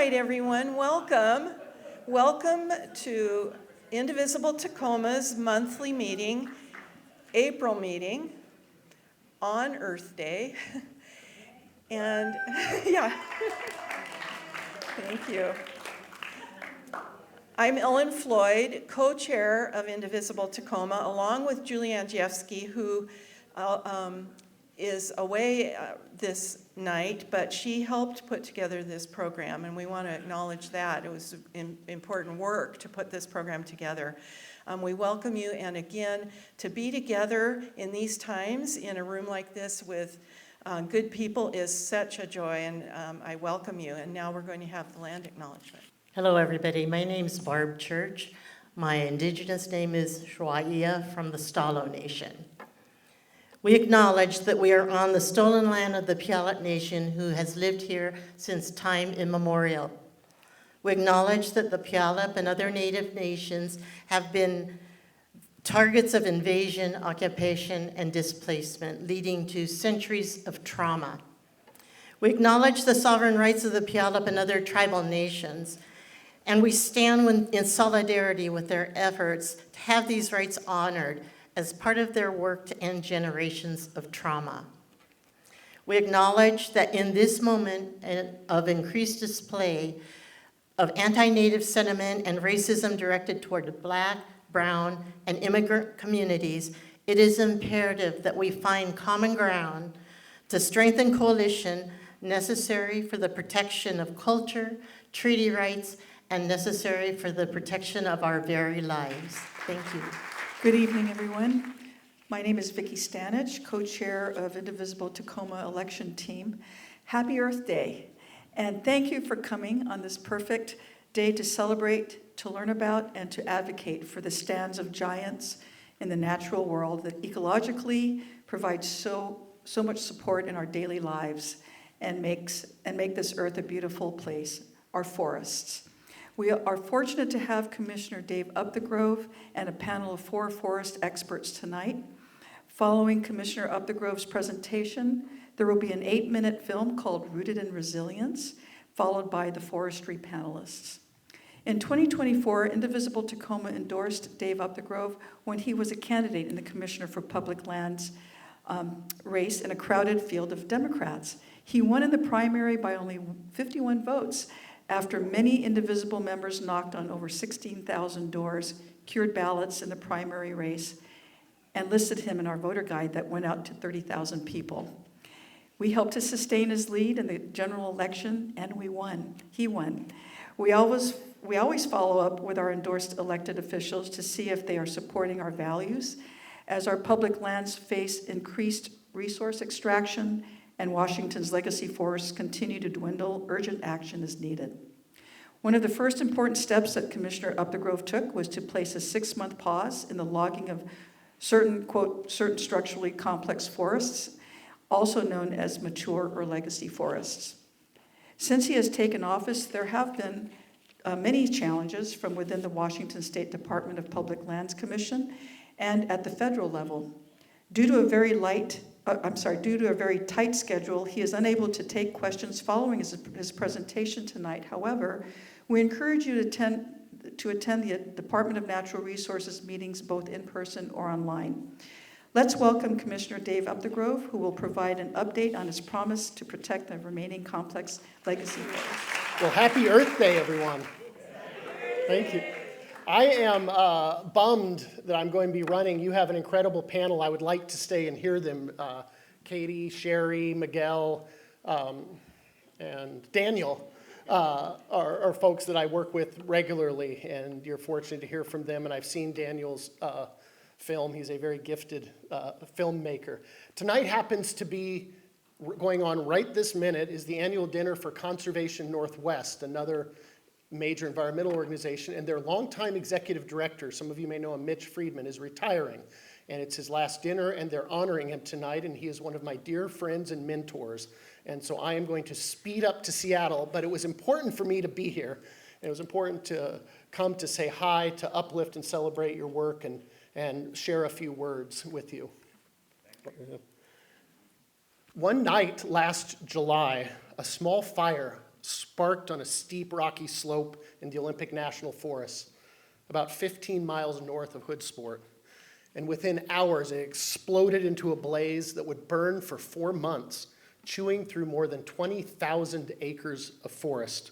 right, everyone, welcome. Welcome to Indivisible Tacoma's monthly meeting, April meeting on Earth Day. And yeah, thank you. I'm Ellen Floyd, co-chair of Indivisible Tacoma, along with Julie Andrzejewski, who is away this night, but she helped put together this program, and we want to acknowledge that. It was important work to put this program together. We welcome you, and again, to be together in these times in a room like this with good people is such a joy, and I welcome you. And now we're going to have the land acknowledgement. Hello, everybody. My name's Barb Church. My indigenous name is Shwaiya from the Stalo Nation. We acknowledge that we are on the stolen land of the Puyallup Nation, who has lived here since time immemorial. We acknowledge that the Puyallup and other Native nations have been targets of invasion, occupation, and displacement, leading to centuries of trauma. We acknowledge the sovereign rights of the Puyallup and other tribal nations, and we stand in solidarity with their efforts to have these rights honored as part of their work to end generations of trauma. We acknowledge that in this moment of increased display of anti-Native sentiment and racism directed toward Black, Brown, and immigrant communities, it is imperative that we find common ground to strengthen coalition necessary for the protection of culture, treaty rights, and necessary for the protection of our very lives. Thank you. Good evening, everyone. My name is Vicki Stanich, co-chair of Indivisible Tacoma election team. Happy Earth Day, and thank you for coming on this perfect day to celebrate, to learn about, and to advocate for the stands of giants in the natural world that ecologically provides so much support in our daily lives and make this earth a beautiful place, our forests. We are fortunate to have Commissioner Dave Upthegrove and a panel of 4 forest experts tonight. Following Commissioner Upthegrove's presentation, there will be an 8-minute film called Rooted in Resilience, followed by the forestry panelists. In 2024, Indivisible Tacoma endorsed Dave Upthegrove when he was a candidate in the Commissioner for Public Lands race in a crowded field of Democrats. He won in the primary by only 51 votes, after many Indivisible members knocked on over 16,000 doors, cured ballots in the primary race, and listed him in our voter guide that went out to 30,000 people. We helped to sustain his lead in the general election, and we won. He won. We always follow up with our endorsed elected officials to see if they are supporting our values. As our public lands face increased resource extraction and Washington's legacy forests continue to dwindle, urgent action is needed. One of the first important steps that Commissioner Upthegrove took was to place a 6-month pause in the logging of certain structurally complex forests, also known as mature or legacy forests. Since he has taken office, there have been many challenges from within the Washington State Department of Public Lands Commission and at the federal level. Due to a very tight schedule, he is unable to take questions following his presentation tonight. However, we encourage you to attend the Department of Natural Resources meetings both in person or online. Let's welcome Commissioner Dave Upthegrove, who will provide an update on his promise to protect the remaining complex legacy forests. Well, happy Earth Day, everyone. Thank you. I am bummed that I'm going to be running. You have an incredible panel. I would like to stay and hear them. Katie, Sherri, Miguel, and Daniel are folks that I work with regularly, and you're fortunate to hear from them. And I've seen Daniel's film. He's a very gifted filmmaker. Tonight happens to be going on right this minute is the annual dinner for Conservation Northwest, another major environmental organization, and their longtime executive director, some of you may know him, Mitch Friedman, is retiring. And it's his last dinner, and they're honoring him tonight, and he is one of my dear friends and mentors. And so I am going to speed up to Seattle, but it was important for me to be here. It was important to come to say hi, to uplift and celebrate your work, and share a few words with you. One night last July, a small fire sparked on a steep rocky slope in the Olympic National Forest, about 15 miles north of Hoodsport. And within hours, it exploded into a blaze that would burn for 4 months, chewing through more than 20,000 acres of forest,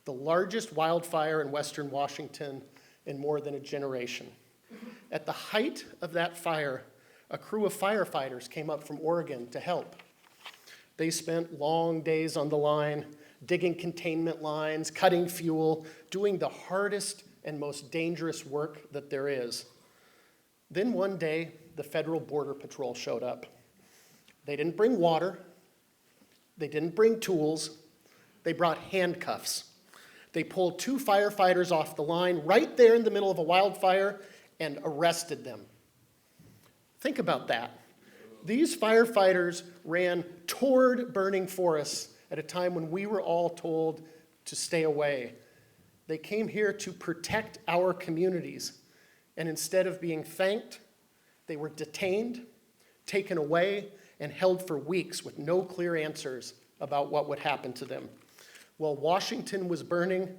the largest wildfire in Western Washington in more than a generation. At the height of that fire, a crew of firefighters came up from Oregon to help. They spent long days on the line, digging containment lines, cutting fuel, doing the hardest and most dangerous work that there is. Then one day, the Federal Border Patrol showed up. They didn't bring water. They didn't bring tools. They brought handcuffs. They pulled 2 firefighters off the line right there in the middle of a wildfire and arrested them. Think about that. These firefighters ran toward burning forests at a time when we were all told to stay away. They came here to protect our communities, and instead of being thanked, they were detained, taken away, and held for weeks with no clear answers about what would happen to them. While Washington was burning,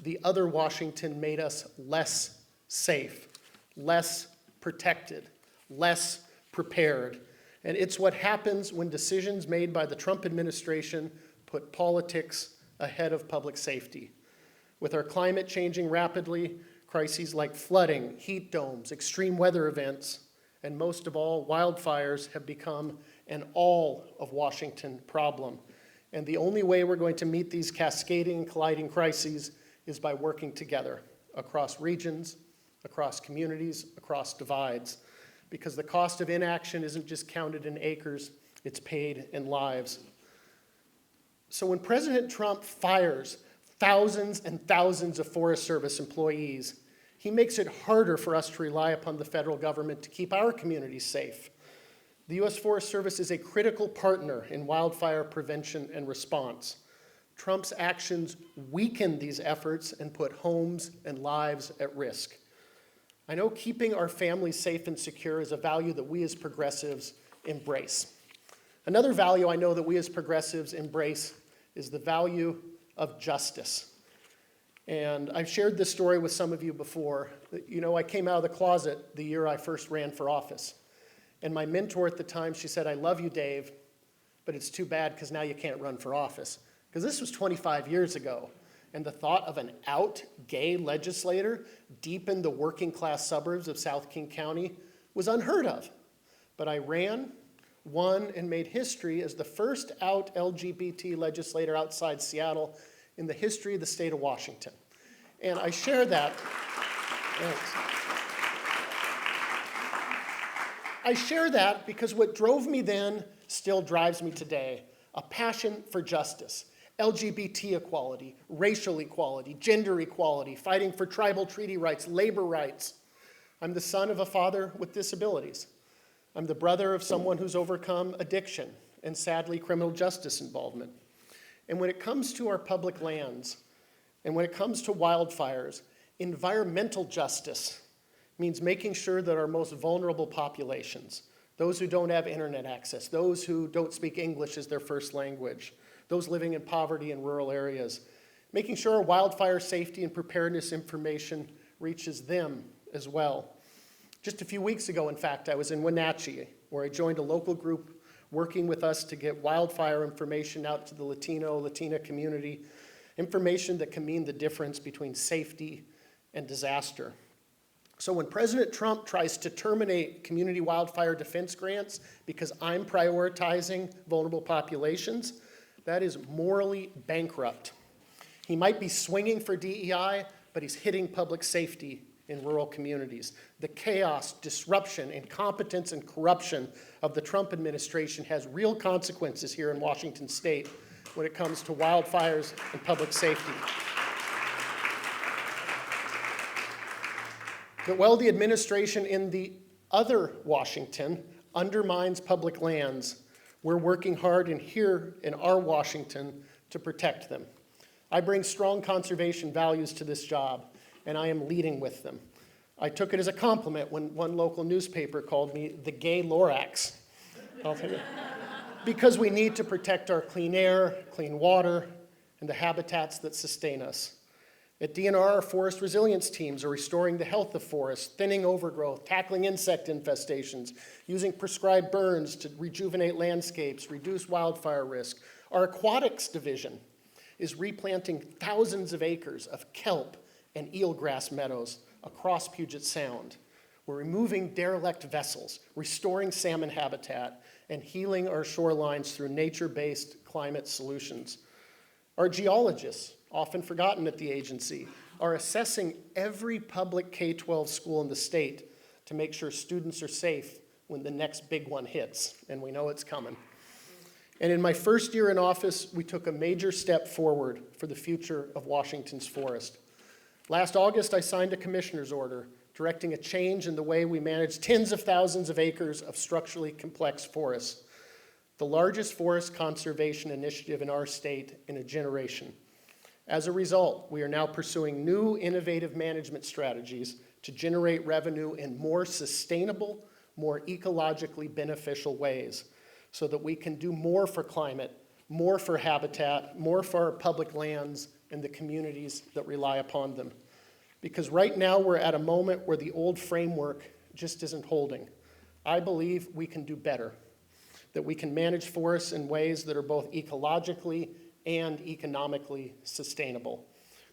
the other Washington made us less safe, less protected, less prepared. And it's what happens when decisions made by the Trump administration put politics ahead of public safety. With our climate changing rapidly, crises like flooding, heat domes, extreme weather events, and most of all, wildfires have become an all of Washington problem. And the only way we're going to meet these cascading, colliding crises is by working together across regions, across communities, across divides. Because the cost of inaction isn't just counted in acres, it's paid in lives. So when President Trump fires thousands and thousands of Forest Service employees, he makes it harder for us to rely upon the federal government to keep our communities safe. The U.S. Forest Service is a critical partner in wildfire prevention and response. Trump's actions weaken these efforts and put homes and lives at risk. I know keeping our families safe and secure is a value that we as progressives embrace. Another value I know that we as progressives embrace is the value of justice. And I've shared this story with some of you before. You know, I came out of the closet the year I first ran for office. And my mentor at the time, she said, "I love you, Dave, but it's too bad because now you can't run for office." Because this was 25 years ago. And the thought of an out gay legislator deep in the working class suburbs of South King County was unheard of. But I ran, won, and made history as the first out LGBT legislator outside Seattle in the history of the state of Washington. And I share that. I share that because what drove me then still drives me today, a passion for justice. LGBT equality, racial equality, gender equality, fighting for tribal treaty rights, labor rights. I'm the son of a father with disabilities. I'm the brother of someone who's overcome addiction and sadly criminal justice involvement. And when it comes to our public lands, and when it comes to wildfires, environmental justice means making sure that our most vulnerable populations, those who don't have internet access, those who don't speak English as their first language, those living in poverty in rural areas, making sure our wildfire safety and preparedness information reaches them as well. Just a few weeks ago, in fact, I was in Wenatchee, where I joined a local group working with us to get wildfire information out to the Latina community, information that can mean the difference between safety and disaster. So when President Trump tries to terminate community wildfire defense grants because I'm prioritizing vulnerable populations, that is morally bankrupt. He might be swinging for DEI, but he's hitting public safety in rural communities. The chaos, disruption, incompetence, and corruption of the Trump administration has real consequences here in Washington state when it comes to wildfires and public safety. But while the administration in the other Washington undermines public lands, we're working hard here in our Washington to protect them. I bring strong conservation values to this job, and I am leading with them. I took it as a compliment when one local newspaper called me the gay Lorax. Because we need to protect our clean air, clean water, and the habitats that sustain us. At DNR, our forest resilience teams are restoring the health of forests, thinning overgrowth, tackling insect infestations, using prescribed burns to rejuvenate landscapes, reduce wildfire risk. Our aquatics division is replanting thousands of acres of kelp and eelgrass meadows across Puget Sound. We're removing derelict vessels, restoring salmon habitat, and healing our shorelines through nature-based climate solutions. Our geologists, often forgotten at the agency, are assessing every public K-12 school in the state to make sure students are safe when the next big one hits, and we know it's coming. And in my first year in office, we took a major step forward for the future of Washington's forest. Last August, I signed a commissioner's order directing a change in the way we manage tens of thousands of acres of structurally complex forests, the largest forest conservation initiative in our state in a generation. As a result, we are now pursuing new innovative management strategies to generate revenue in more sustainable, more ecologically beneficial ways so that we can do more for climate, more for habitat, more for our public lands and the communities that rely upon them. Because right now we're at a moment where the old framework just isn't holding. I believe we can do better, that we can manage forests in ways that are both ecologically and economically sustainable,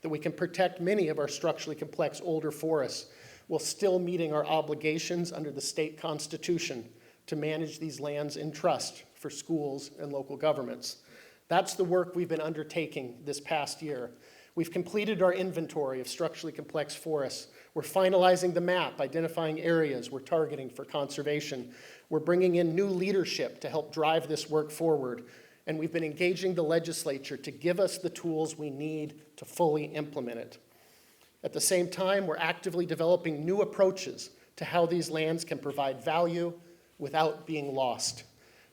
that we can protect many of our structurally complex older forests while still meeting our obligations under the state constitution to manage these lands in trust for schools and local governments. That's the work we've been undertaking this past year. We've completed our inventory of structurally complex forests. We're finalizing the map, identifying areas we're targeting for conservation. We're bringing in new leadership to help drive this work forward. And we've been engaging the legislature to give us the tools we need to fully implement it. At the same time, we're actively developing new approaches to how these lands can provide value without being lost.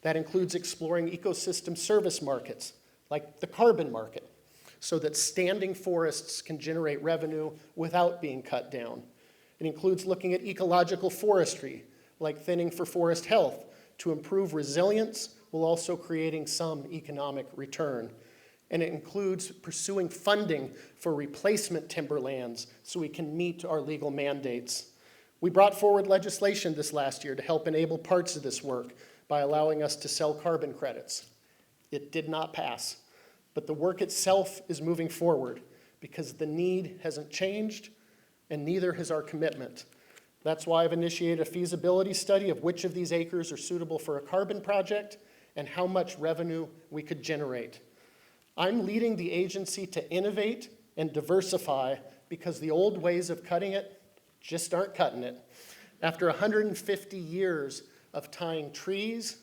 That includes exploring ecosystem service markets, like the carbon market, so that standing forests can generate revenue without being cut down. It includes looking at ecological forestry, like thinning for forest health, to improve resilience while also creating some economic return. And it includes pursuing funding for replacement timberlands so we can meet our legal mandates. We brought forward legislation this last year to help enable parts of this work by allowing us to sell carbon credits. It did not pass, but the work itself is moving forward because the need hasn't changed and neither has our commitment. That's why I've initiated a feasibility study of which of these acres are suitable for a carbon project and how much revenue we could generate. I'm leading the agency to innovate and diversify because the old ways of cutting it just aren't cutting it. After 150 years of tying trees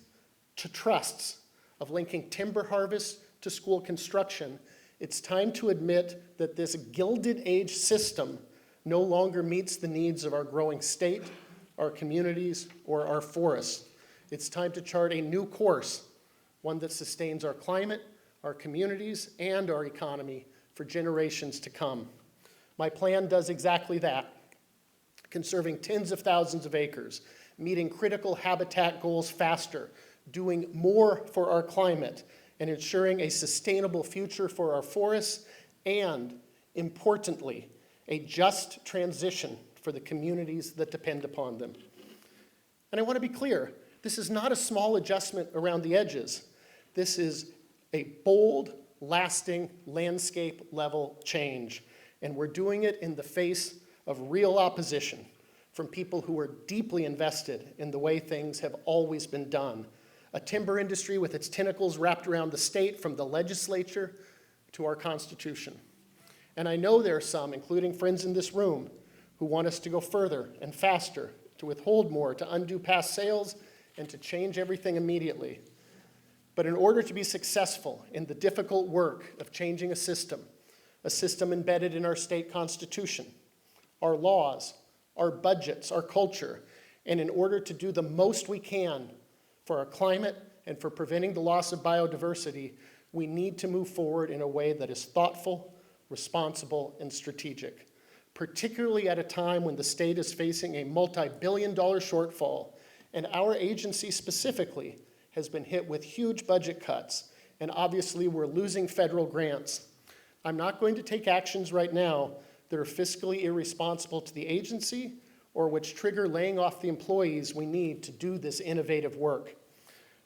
to trusts, of linking timber harvest to school construction, it's time to admit that this Gilded Age system no longer meets the needs of our growing state, our communities, or our forests. It's time to chart a new course, one that sustains our climate, our communities, and our economy for generations to come. My plan does exactly that, conserving tens of thousands of acres, meeting critical habitat goals faster, doing more for our climate, and ensuring a sustainable future for our forests, and, importantly, a just transition for the communities that depend upon them. And I want to be clear, this is not a small adjustment around the edges. This is a bold, lasting, landscape-level change, and we're doing it in the face of real opposition from people who are deeply invested in the way things have always been done. A timber industry with its tentacles wrapped around the state from the legislature to our Constitution. And I know there are some, including friends in this room, who want us to go further and faster, to withhold more, to undo past sales, and to change everything immediately. But in order to be successful in the difficult work of changing a system embedded in our state constitution, our laws, our budgets, our culture, and in order to do the most we can for our climate and for preventing the loss of biodiversity, we need to move forward in a way that is thoughtful, responsible, and strategic, particularly at a time when the state is facing a multi-billion-dollar shortfall, and our agency specifically has been hit with huge budget cuts, and obviously we're losing federal grants. I'm not going to take actions right now that are fiscally irresponsible to the agency or which trigger laying off the employees we need to do this innovative work.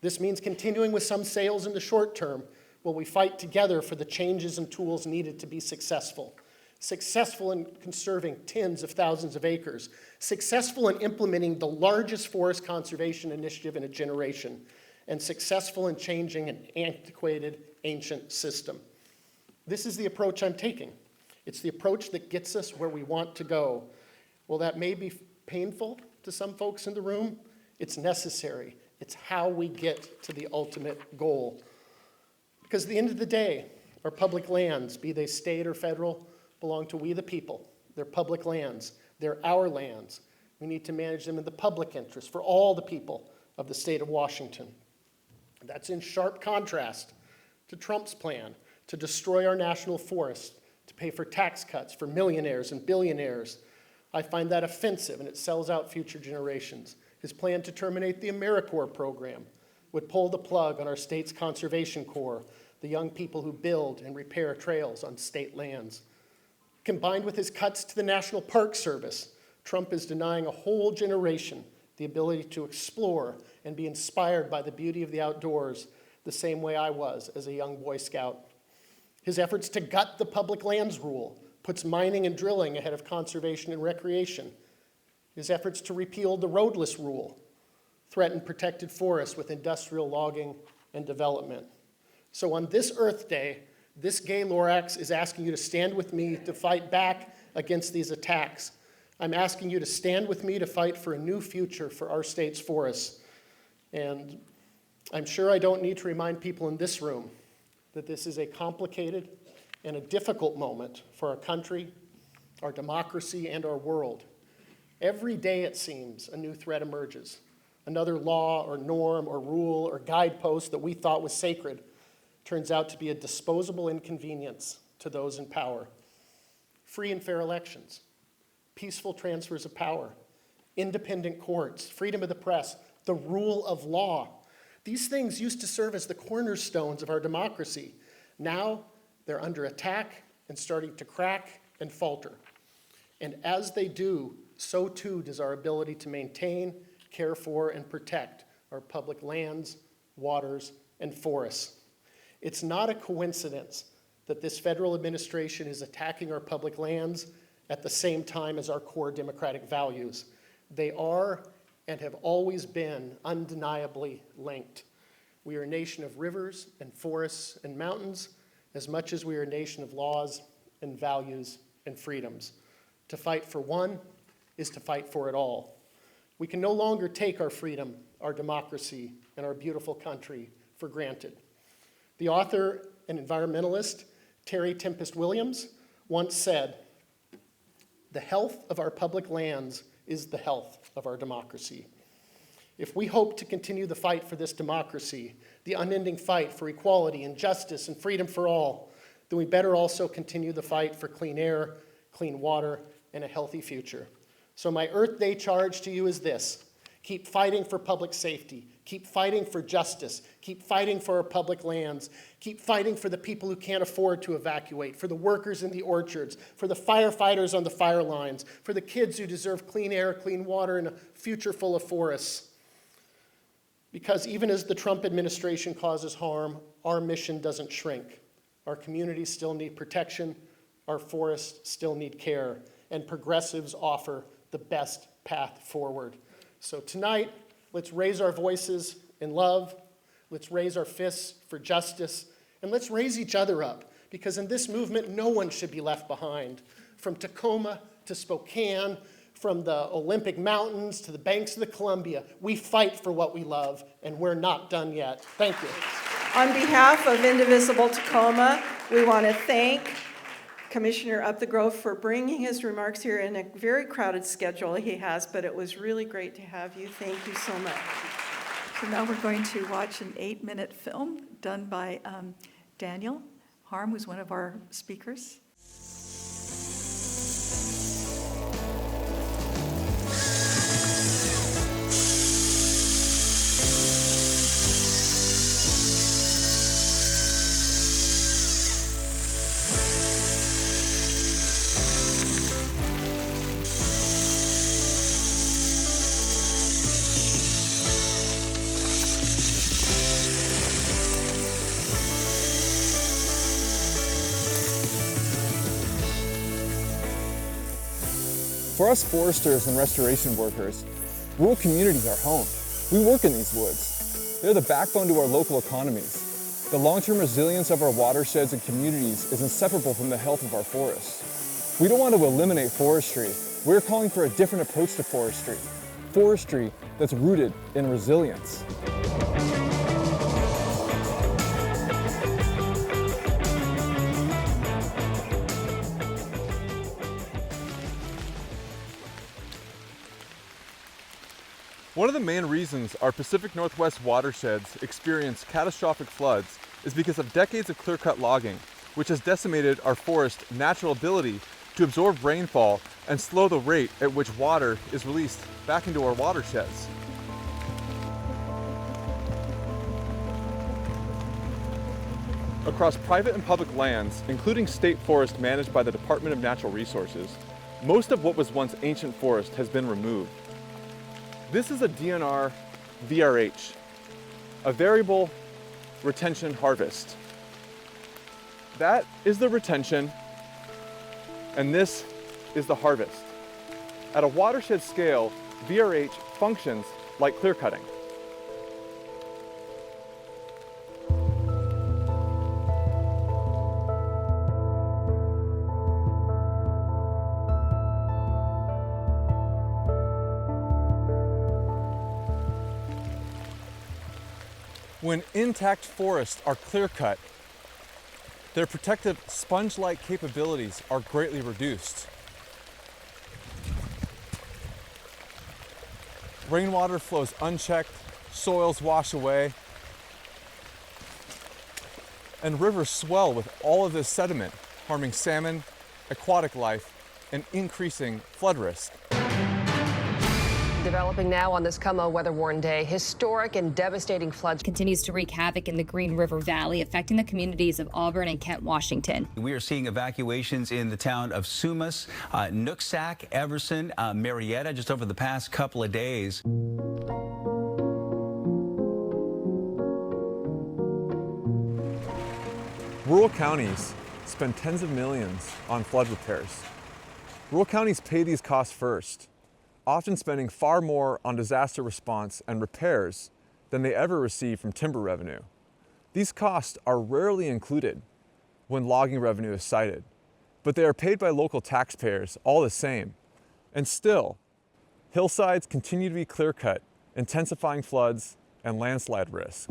This means continuing with some sales in the short term while we fight together for the changes and tools needed to be successful. Successful in conserving tens of thousands of acres. Successful in implementing the largest forest conservation initiative in a generation. And successful in changing an antiquated, ancient system. This is the approach I'm taking. It's the approach that gets us where we want to go. While that may be painful to some folks in the room, it's necessary. It's how we get to the ultimate goal. Because at the end of the day, our public lands, be they state or federal, belong to we the people. They're public lands. They're our lands. We need to manage them in the public interest for all the people of the state of Washington. That's in sharp contrast to Trump's plan to destroy our national forests, to pay for tax cuts for millionaires and billionaires. I find that offensive, and it sells out future generations. His plan to terminate the AmeriCorps program would pull the plug on our state's conservation corps, the young people who build and repair trails on state lands. Combined with his cuts to the National Park Service, Trump is denying a whole generation the ability to explore and be inspired by the beauty of the outdoors the same way I was as a young Boy Scout. His efforts to gut the public lands rule puts mining and drilling ahead of conservation and recreation. His efforts to repeal the roadless rule threaten protected forests with industrial logging and development. So on this Earth Day, this gay Lorax is asking you to stand with me to fight back against these attacks. I'm asking you to stand with me to fight for a new future for our state's forests. And I'm sure I don't need to remind people in this room that this is a complicated and a difficult moment for our country, our democracy, and our world. Every day, it seems, a new threat emerges. Another law or norm or rule or guidepost that we thought was sacred turns out to be a disposable inconvenience to those in power. Free and fair elections, peaceful transfers of power, independent courts, freedom of the press, the rule of law. These things used to serve as the cornerstones of our democracy. Now, they're under attack and starting to crack and falter. And as they do, so too does our ability to maintain, care for, and protect our public lands, waters, and forests. It's not a coincidence that this federal administration is attacking our public lands at the same time as our core democratic values. They are and have always been undeniably linked. We are a nation of rivers and forests and mountains as much as we are a nation of laws and values and freedoms. To fight for one is to fight for it all. We can no longer take our freedom, our democracy, and our beautiful country for granted. The author and environmentalist Terry Tempest Williams once said, "The health of our public lands is the health of our democracy." If we hope to continue the fight for this democracy, the unending fight for equality and justice and freedom for all, then we better also continue the fight for clean air, clean water, and a healthy future. So my Earth Day charge to you is this: keep fighting for public safety, keep fighting for justice, keep fighting for our public lands, keep fighting for the people who can't afford to evacuate, for the workers in the orchards, for the firefighters on the fire lines, for the kids who deserve clean air, clean water, and a future full of forests. Because even as the Trump administration causes harm, our mission doesn't shrink. Our communities still need protection, our forests still need care, and progressives offer the best path forward. So tonight, let's raise our voices in love, let's raise our fists for justice, and let's raise each other up, because in this movement, no one should be left behind. From Tacoma to Spokane, from the Olympic Mountains to the banks of the Columbia, we fight for what we love, and we're not done yet. Thank you. On behalf of Indivisible Tacoma, we want to thank Commissioner Upthegrove for bringing his remarks here in a very crowded schedule he has, but it was really great to have you. Thank you so much. So now we're going to watch an 8-minute film done by Daniel Harm, who's one of our speakers. For us foresters and restoration workers, rural communities are home. We work in these woods. They're the backbone to our local economies. The long-term resilience of our watersheds and communities is inseparable from the health of our forests. We don't want to eliminate forestry. We're calling for a different approach to forestry. Forestry that's rooted in resilience. One of the main reasons our Pacific Northwest watersheds experience catastrophic floods is because of decades of clear-cut logging, which has decimated our forest's natural ability to absorb rainfall and slow the rate at which water is released back into our watersheds. Across private and public lands, including state forest managed by the Department of Natural Resources, most of what was once ancient forest has been removed. This is a DNR VRH, a variable retention harvest. That is the retention, and this is the harvest. At a watershed scale, VRH functions like clear cutting. When intact forests are clear-cut, their protective sponge-like capabilities are greatly reduced. Rainwater flows unchecked, soils wash away, and rivers swell with all of this sediment, harming salmon, aquatic life, and increasing flood risk. Developing now on this Como weather-worn day, historic and devastating floods continues to wreak havoc in the Green River Valley, affecting the communities of Auburn and Kent, Washington. We are seeing evacuations in the town of Sumas, Nooksack, Everson, Marietta, just over the past couple of days. Rural counties spend tens of millions on flood repairs. Rural counties pay these costs first, often spending far more on disaster response and repairs than they ever receive from timber revenue. These costs are rarely included when logging revenue is cited, but they are paid by local taxpayers all the same. And still, hillsides continue to be clear-cut, intensifying floods and landslide risk.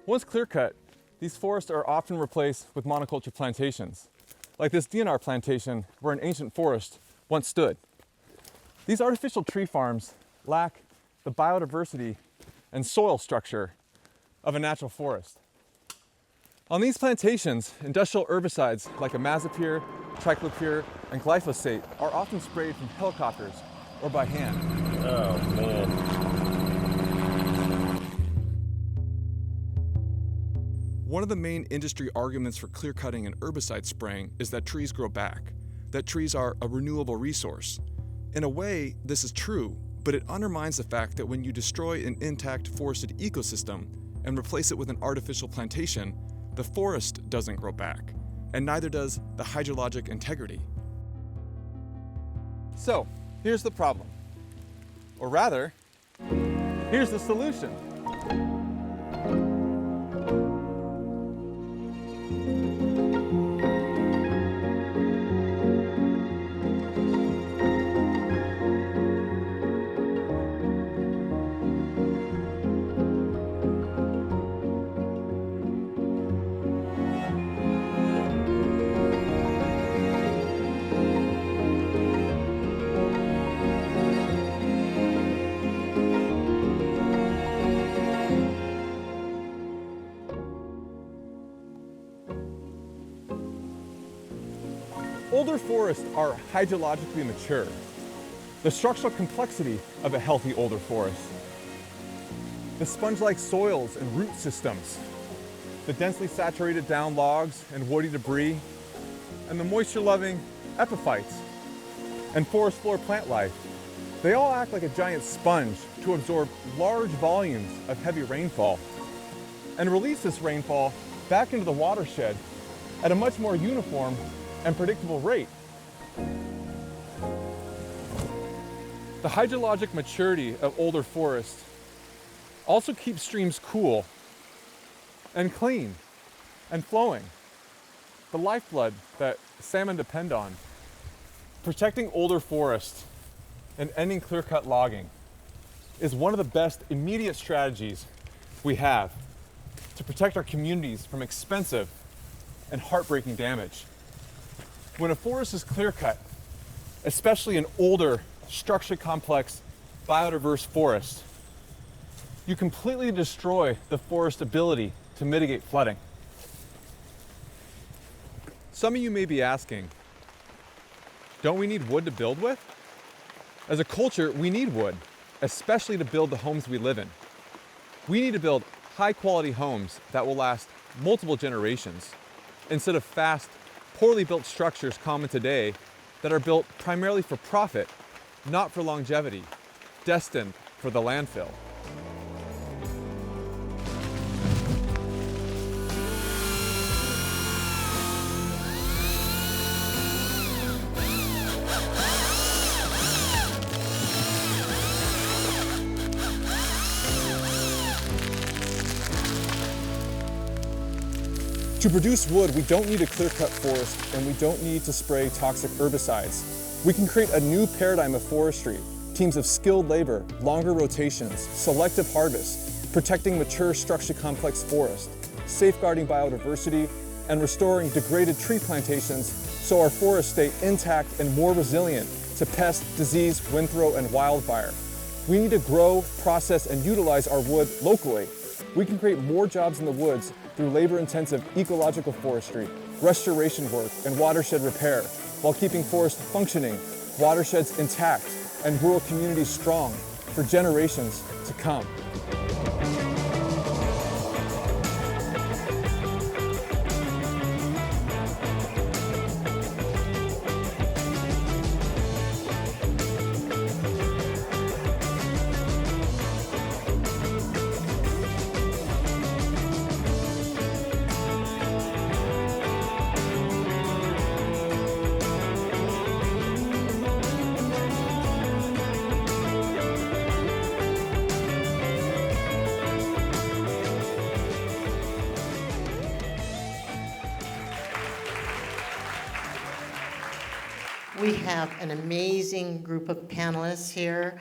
Once clear-cut, these forests are often replaced with monoculture plantations, like this DNR plantation where an ancient forest once stood. These artificial tree farms lack the biodiversity and soil structure of a natural forest. On these plantations, industrial herbicides like imazapyr, triclopyr, and glyphosate are often sprayed from helicopters or by hand. Oh, man. One of the main industry arguments for clear cutting and herbicide spraying is that trees grow back, that trees are a renewable resource. In a way, this is true, but it undermines the fact that when you destroy an intact forested ecosystem and replace it with an artificial plantation, the forest doesn't grow back, and neither does the hydrologic integrity. So, here's the problem. Or rather, here's the solution. Older forests are hydrologically mature, the structural complexity of a healthy older forest, the sponge-like soils and root systems, the densely saturated down logs and woody debris, and the moisture-loving epiphytes and forest floor plant life. They all act like a giant sponge to absorb large volumes of heavy rainfall and release this rainfall back into the watershed at a much more uniform and predictable rate. The hydrologic maturity of older forests also keeps streams cool and clean and flowing, the lifeblood that salmon depend on. Protecting older forests and ending clear-cut logging is one of the best immediate strategies we have to protect our communities from expensive and heartbreaking damage. When a forest is clear-cut, especially an older, structurally complex, biodiverse forest, you completely destroy the forest's ability to mitigate flooding. Some of you may be asking, don't we need wood to build with? As a culture, we need wood, especially to build the homes we live in. We need to build high-quality homes that will last multiple generations, instead of fast, poorly built structures common today that are built primarily for profit, not for longevity, destined for the landfill. To produce wood, we don't need a clear-cut forest, and we don't need to spray toxic herbicides. We can create a new paradigm of forestry, teams of skilled labor, longer rotations, selective harvest, protecting mature structurally complex forests, safeguarding biodiversity, and restoring degraded tree plantations so our forests stay intact and more resilient to pest, disease, wind throw, and wildfire. We need to grow, process, and utilize our wood locally. We can create more jobs in the woods through labor-intensive ecological forestry, restoration work, and watershed repair, while keeping forests functioning, watersheds intact, and rural communities strong for generations to come. We have an amazing group of panelists here,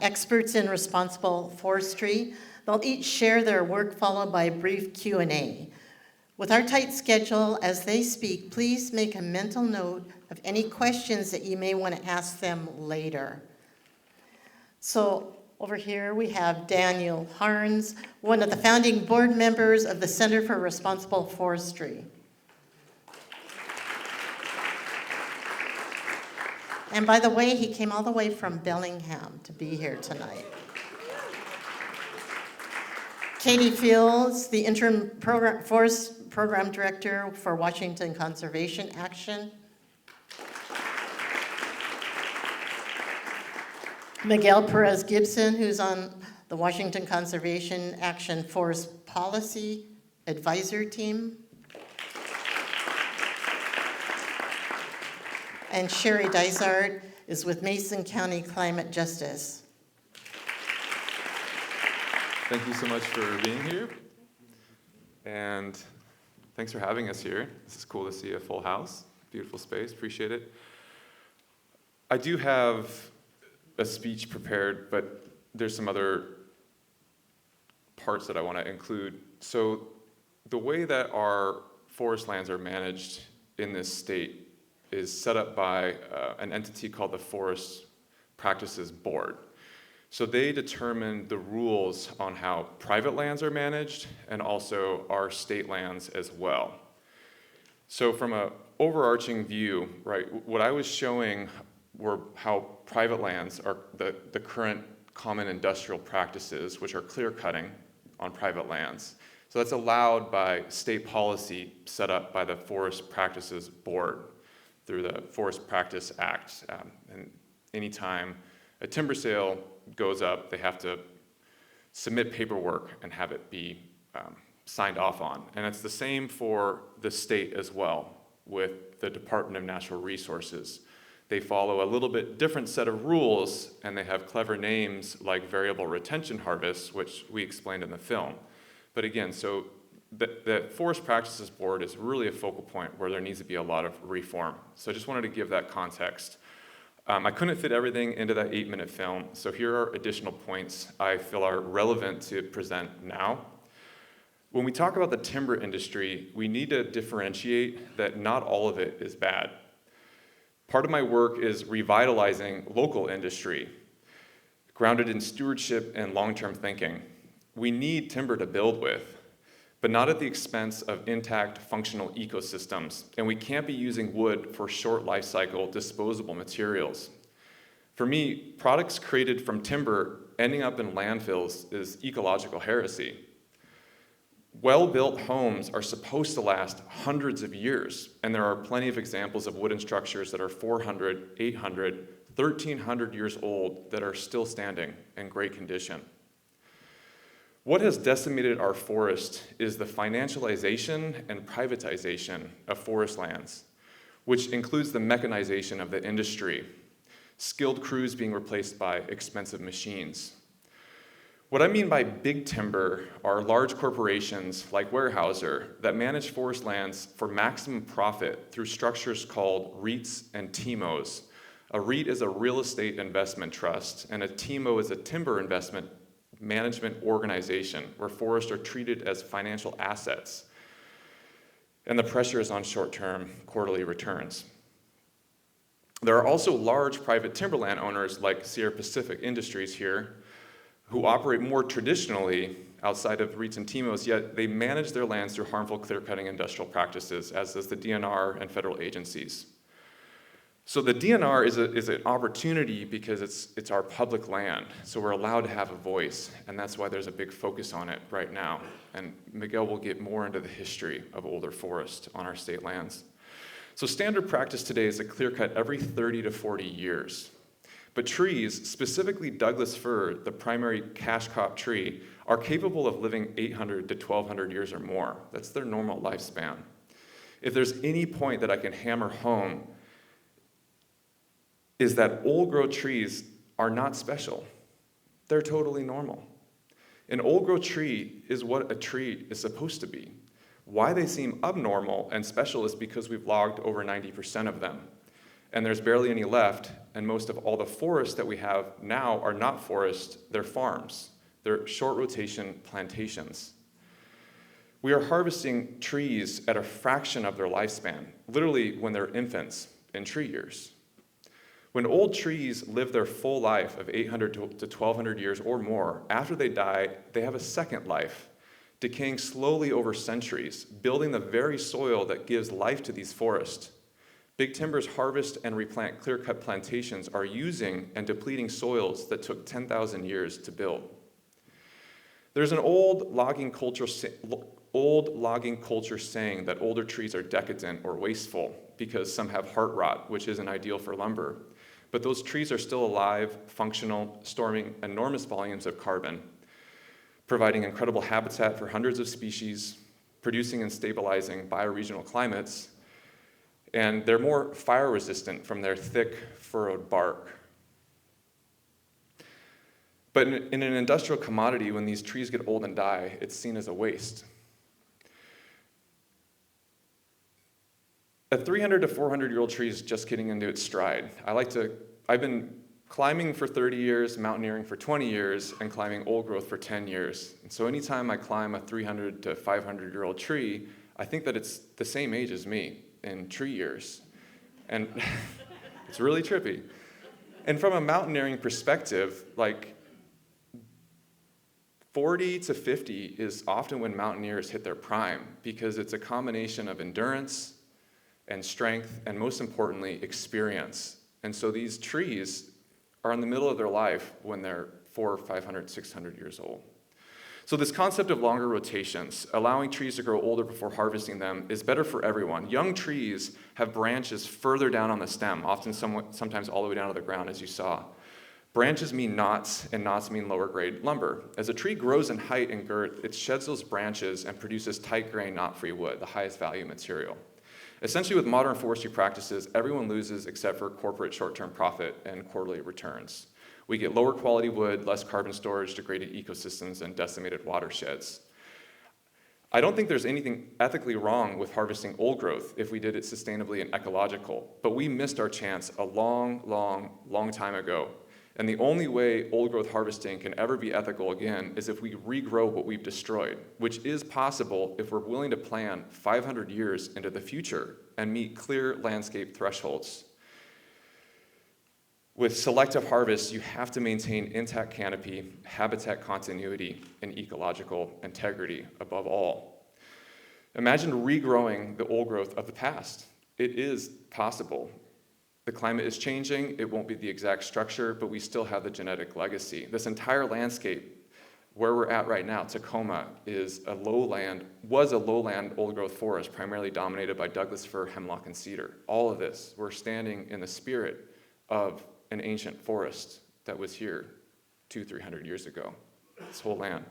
experts in responsible forestry. They'll each share their work followed by a brief Q&A. With our tight schedule, as they speak, please make a mental note of any questions that you may want to ask them later. So over here we have Daniel Harns, one of the founding board members of the Center for Responsible Forestry. And by the way, he came all the way from Bellingham to be here tonight. Katie Fields, the interim forest program director for Washington Conservation Action. Miguel Perez-Gibson, who's on the Washington Conservation Action Forest Policy Advisor Team. And Sherri Dysart is with Mason County Climate Justice. Thank you so much for being here. And thanks for having us here. This is cool to see a full house. Beautiful space, appreciate it. I do have a speech prepared, but there's some other parts that I want to include. So the way that our forest lands are managed in this state is set up by an entity called the Forest Practices Board. So they determine the rules on how private lands are managed and also our state lands as well. So from an overarching view, right, what I was showing were how private lands are the current common industrial practices, which are clear cutting, on private lands. So that's allowed by state policy set up by the Forest Practices Board through the Forest Practice Act. And anytime a timber sale goes up, they have to submit paperwork and have it be signed off on. And it's the same for the state as well with the Department of Natural Resources. They follow a little bit different set of rules, and they have clever names like variable retention harvests, which we explained in the film. But again, so the Forest Practices Board is really a focal point where there needs to be a lot of reform. So I just wanted to give that context. I couldn't fit everything into that 8-minute film, so here are additional points I feel are relevant to present now. When we talk about the timber industry, we need to differentiate that not all of it is bad. Part of my work is revitalizing local industry, grounded in stewardship and long-term thinking. We need timber to build with, but not at the expense of intact, functional ecosystems. And we can't be using wood for short life cycle, disposable materials. For me, products created from timber ending up in landfills is ecological heresy. Well-built homes are supposed to last hundreds of years, and there are plenty of examples of wooden structures that are 400, 800, 1,300 years old that are still standing in great condition. What has decimated our forest is the financialization and privatization of forest lands, which includes the mechanization of the industry, skilled crews being replaced by expensive machines. What I mean by big timber are large corporations like Weyerhaeuser that manage forest lands for maximum profit through structures called REITs and TIMOs. A REIT is a real estate investment trust, and a TIMO is a timber investment management organization where forests are treated as financial assets. And the pressure is on short-term quarterly returns. There are also large private timberland owners like Sierra Pacific Industries here who operate more traditionally outside of REITs and TIMOs, yet they manage their lands through harmful clear-cutting industrial practices, as does the DNR and federal agencies. So the DNR is an opportunity because it's our public land, so we're allowed to have a voice, and that's why there's a big focus on it right now. And Miguel will get more into the history of older forest on our state lands. So standard practice today is to clear cut every 30 to 40 years. But trees, specifically Douglas fir, the primary cash crop tree, are capable of living 800 to 1,200 years or more. That's their normal lifespan. If there's any point that I can hammer home, is that old-growth trees are not special. They're totally normal. An old-growth tree is what a tree is supposed to be. Why they seem abnormal and special is because we've logged over 90% of them. And there's barely any left, and most of all the forests that we have now are not forests, they're farms. They're short rotation plantations. We are harvesting trees at a fraction of their lifespan, literally when they're infants in tree years. When old trees live their full life of 800 to 1,200 years or more, after they die, they have a second life, decaying slowly over centuries, building the very soil that gives life to these forests. Big Timber's harvest and replant clear-cut plantations are using and depleting soils that took 10,000 years to build. There's an old logging culture saying that older trees are decadent or wasteful because some have heart rot, which isn't ideal for lumber. But those trees are still alive, functional, storing enormous volumes of carbon, providing incredible habitat for hundreds of species, producing and stabilizing bioregional climates, and they're more fire resistant from their thick, furrowed bark. But in an industrial commodity, when these trees get old and die, it's seen as a waste. A 300 to 400-year-old tree is just getting into its stride. I've been climbing for 30 years, mountaineering for 20 years, and climbing old growth for 10 years. And so anytime I climb a 300 to 500-year-old tree, I think that it's the same age as me in tree years. And it's really trippy. And from a mountaineering perspective, like 40 to 50 is often when mountaineers hit their prime because it's a combination of endurance and strength, and most importantly, experience. And so these trees are in the middle of their life when they're 400, 500, 600 years old. So this concept of longer rotations, allowing trees to grow older before harvesting them, is better for everyone. Young trees have branches further down on the stem, often sometimes all the way down to the ground, as you saw. Branches mean knots, and knots mean lower grade lumber. As a tree grows in height and girth, it sheds those branches and produces tight grain, knot-free wood, the highest value material. Essentially, with modern forestry practices, everyone loses except for corporate short-term profit and quarterly returns. We get lower quality wood, less carbon storage, degraded ecosystems, and decimated watersheds. I don't think there's anything ethically wrong with harvesting old growth if we did it sustainably and ecological, but we missed our chance a long time ago. And the only way old growth harvesting can ever be ethical again is if we regrow what we've destroyed, which is possible if we're willing to plan 500 years into the future and meet clear landscape thresholds. With selective harvest, you have to maintain intact canopy, habitat continuity, and ecological integrity above all. Imagine regrowing the old growth of the past. It is possible. The climate is changing. It won't be the exact structure, but we still have the genetic legacy. This entire landscape, where we're at right now, Tacoma, was a lowland old growth forest, primarily dominated by Douglas fir, hemlock, and cedar. All of this, we're standing in the spirit of an ancient forest that was here 200-300 years ago, this whole land.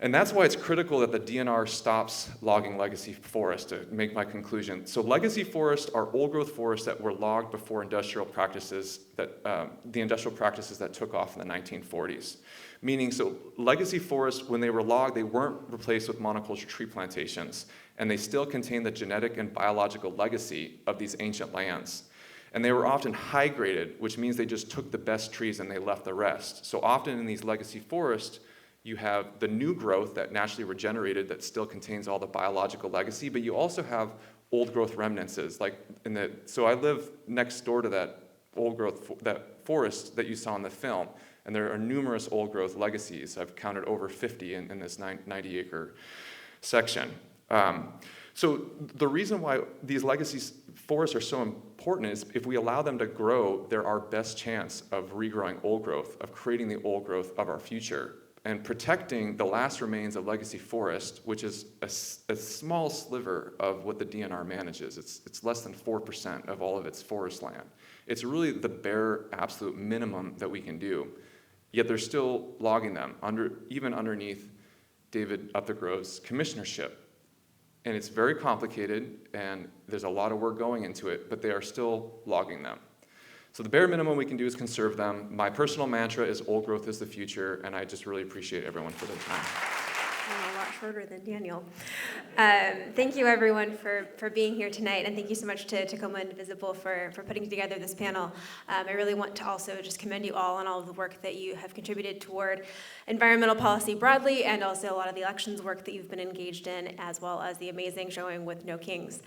And that's why it's critical that the DNR stops logging legacy forests, to make my conclusion. So legacy forests are old growth forests that were logged before the industrial practices that took off in the 1940s. Meaning, so legacy forests, when they were logged, they weren't replaced with monoculture tree plantations, and they still contain the genetic and biological legacy of these ancient lands. And they were often high graded, which means they just took the best trees and they left the rest. So often in these legacy forests, you have the new growth that naturally regenerated that still contains all the biological legacy, but you also have old growth remnants. So I live next door to that old growth, that forest that you saw in the film, and there are numerous old growth legacies. I've counted over 50 in this 90-acre section. So the reason why these legacy forests are so important is if we allow them to grow, they're our best chance of regrowing old growth, of creating the old growth of our future. And protecting the last remains of legacy forest, which is a small sliver of what the DNR manages. It's less than 4% of all of its forest land. It's really the bare absolute minimum that we can do. Yet they're still logging them, even underneath David Upthegrove's commissionership. And it's very complicated, and there's a lot of work going into it, but they are still logging them. So the bare minimum we can do is conserve them. My personal mantra is old growth is the future, and I just really appreciate everyone for their time. I'm a lot shorter than Daniel. Thank you, everyone, for being here tonight, and thank you so much to Tacoma Indivisible for putting together this panel. I really want to also just commend you all on all of the work that you have contributed toward environmental policy broadly, and also a lot of the elections work that you've been engaged in, as well as the amazing showing with No Kings.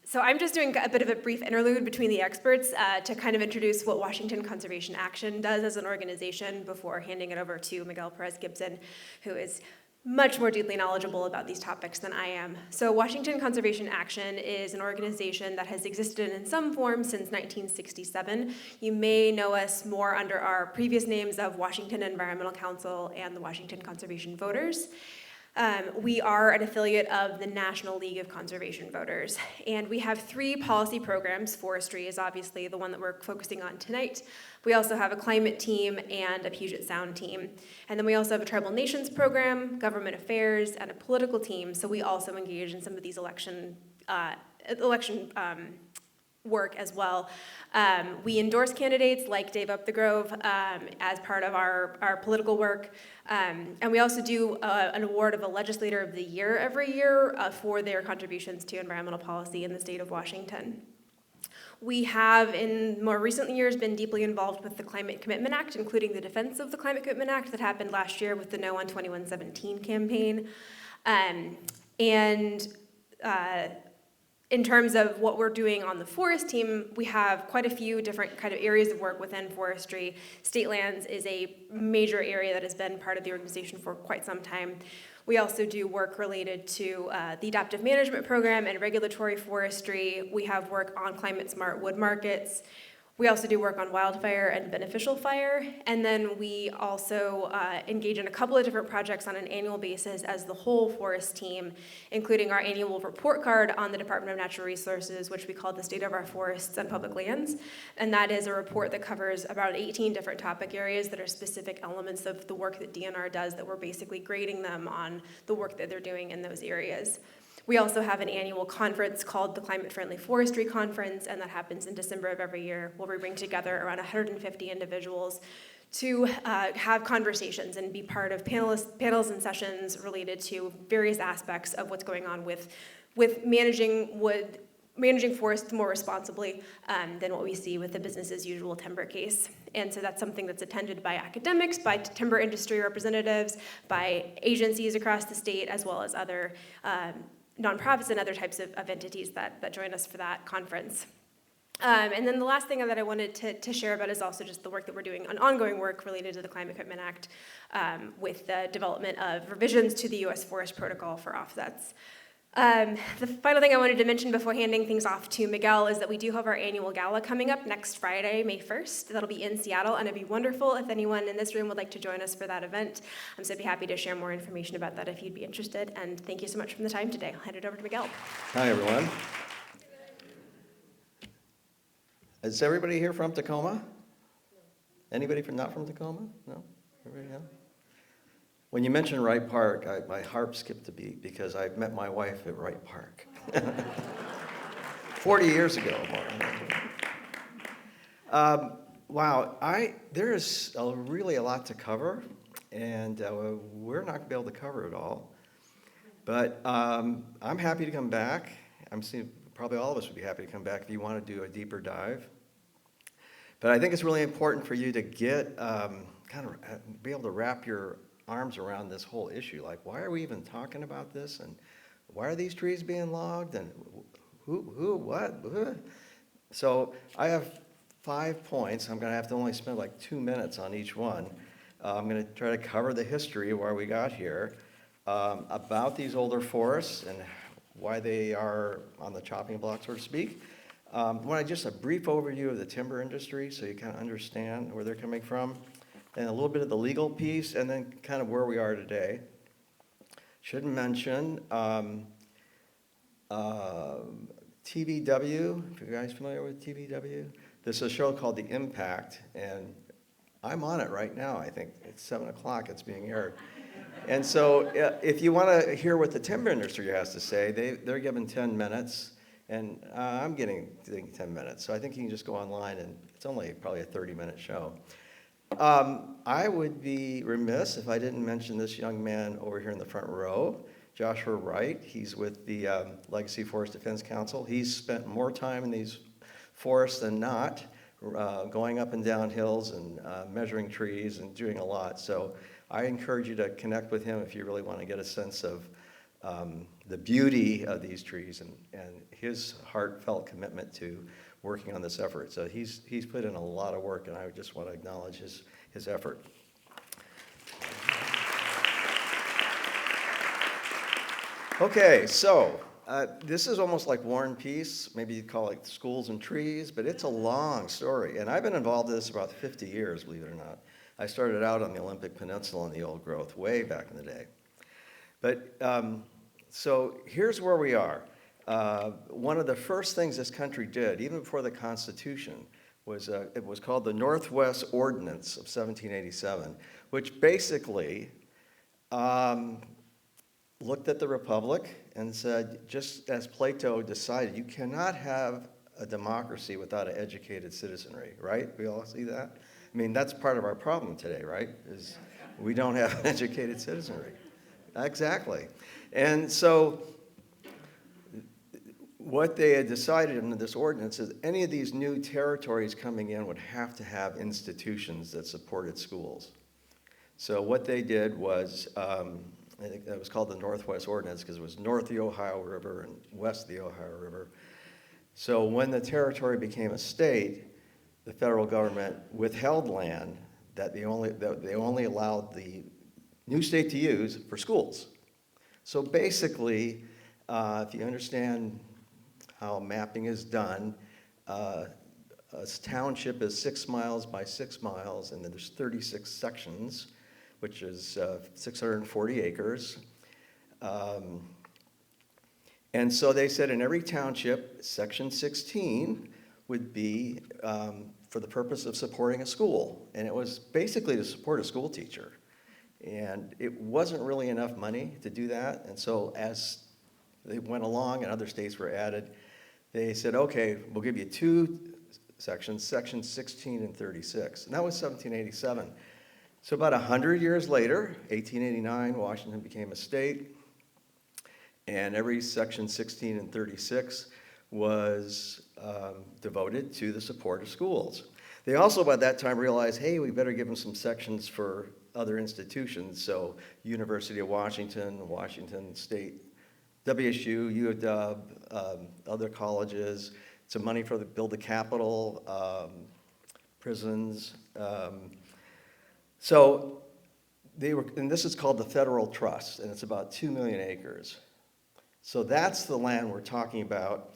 So I'm just doing a bit of a brief interlude between the experts to kind of introduce what Washington Conservation Action does as an organization before handing it over to Miguel Perez-Gibson, who is much more deeply knowledgeable about these topics than I am. So Washington Conservation Action is an organization that has existed in some form since 1967. You may know us more under our previous names of Washington Environmental Council and the Washington Conservation Voters. We are an affiliate of the National League of Conservation Voters, and we have 3 policy programs. Forestry is obviously the one that we're focusing on tonight. We also have a climate team and a Puget Sound team. And then we also have a tribal nations program, government affairs, and a political team, so we also engage in some of these election work as well. We endorse candidates like Dave Upthegrove as part of our political work. And we also do an award of a Legislator of the Year every year for their contributions to environmental policy in the state of Washington. We have, in more recent years, been deeply involved with the Climate Commitment Act, including the defense of the Climate Commitment Act that happened last year with the No on 2117 campaign. In terms of what we're doing on the forest team, we have quite a few different kind of areas of work within forestry. State lands is a major area that has been part of the organization for quite some time. We also do work related to the adaptive management program and regulatory forestry. We have work on climate smart wood markets. We also do work on wildfire and beneficial fire, and then we also engage in a couple of different projects on an annual basis as the whole forest team, including our annual report card on the Department of Natural Resources, which we call the State of Our Forests and Public Lands. And that is a report that covers about 18 different topic areas that are specific elements of the work that DNR does, that we're basically grading them on the work that they're doing in those areas. We also have an annual conference called the Climate Friendly Forestry Conference, and that happens in December of every year, where we bring together around 150 individuals to have conversations and be part of panels and sessions related to various aspects of what's going on with managing forests more responsibly than what we see with the business as usual timber case. And so that's something that's attended by academics, by timber industry representatives, by agencies across the state, as well as other nonprofits and other types of entities that join us for that conference. And then the last thing that I wanted to share about is also just the work that we're doing on ongoing work related to the Climate Equipment Act with the development of revisions to the U.S. Forest Protocol for offsets. The final thing I wanted to mention before handing things off to Miguel is that we do have our annual gala coming up next Friday, May 1st. That'll be in Seattle, and it'd be wonderful if anyone in this room would like to join us for that event. So I'd be happy to share more information about that if you'd be interested. And thank you so much for the time today. I'll hand it over to Miguel. Hi, everyone. Is everybody here from Tacoma? Anybody not from Tacoma? No? Everybody know? When you mentioned Wright Park, my heart skipped a beat because I met my wife at Wright Park 40 years ago. Wow, there is really a lot to cover, and we're not going to be able to cover it all. But I'm happy to come back. I'm seeing probably all of us would be happy to come back if you want to do a deeper dive. But I think it's really important for you to get be able to wrap your arms around this whole issue. Like, why are we even talking about this? And why are these trees being logged? And what? So I have 5 points. I'm going to have to only spend like 2 minutes on each one. I'm going to try to cover the history of where we got here, about these older forests and why they are on the chopping block, so to speak. Just a brief overview of the timber industry so you kind of understand where they're coming from, and a little bit of the legal piece, and then kind of where we are today. Should mention TVW, if you guys familiar with TVW? This is a show called The Impact, and I'm on it right now. I think it's 7 o'clock, it's being aired. And so if you want to hear what the timber industry has to say, they're given 10 minutes, and I'm getting 10 minutes. So I think you can just go online, and it's only probably a 30-minute show. I would be remiss if I didn't mention this young man over here in the front row, Joshua Wright. He's with the Legacy Forest Defense Council. He's spent more time in these forests than not, going up and down hills and measuring trees and doing a lot. So I encourage you to connect with him if you really want to get a sense of the beauty of these trees and his heartfelt commitment to working on this effort. So he's put in a lot of work, and I just want to acknowledge his effort. Okay, so this is almost like War and Peace. Maybe you'd call it Schools and Trees, but it's a long story. And I've been involved in this about 50 years, believe it or not. I started out on the Olympic Peninsula in the old growth, way back in the day. But so here's where we are. One of the first things this country did, even before the Constitution, was it was called the Northwest Ordinance of 1787, which basically looked at the Republic and said, just as Plato decided, you cannot have a democracy without an educated citizenry, right? We all see that? I mean, that's part of our problem today, right? Is we don't have an educated citizenry. Exactly. And so what they had decided in this ordinance is any of these new territories coming in would have to have institutions that supported schools. So what they did was, I think that was called the Northwest Ordinance because it was north of the Ohio River and west of the Ohio River. So when the territory became a state, the federal government withheld land that they only allowed the new state to use for schools. So basically, if you understand how mapping is done, a township is 6 miles by 6 miles, and then there's 36 sections, which is 640 acres. And so they said in every township, section 16 would be for the purpose of supporting a school. And it was basically to support a school teacher. And it wasn't really enough money to do that. And so as they went along and other states were added, they said, okay, we'll give you 2 sections, sections 16 and 36. And that was 1787. So about 100 years later, 1889, Washington became a state. And every section 16 and 36 was devoted to the support of schools. They also by that time realized, hey, we better give them some sections for other institutions. So University of Washington, Washington State, WSU, U of W, other colleges, some money for build the Capitol, prisons. So they were, and this is called the Federal Trust, and it's about 2 million acres. So that's the land we're talking about.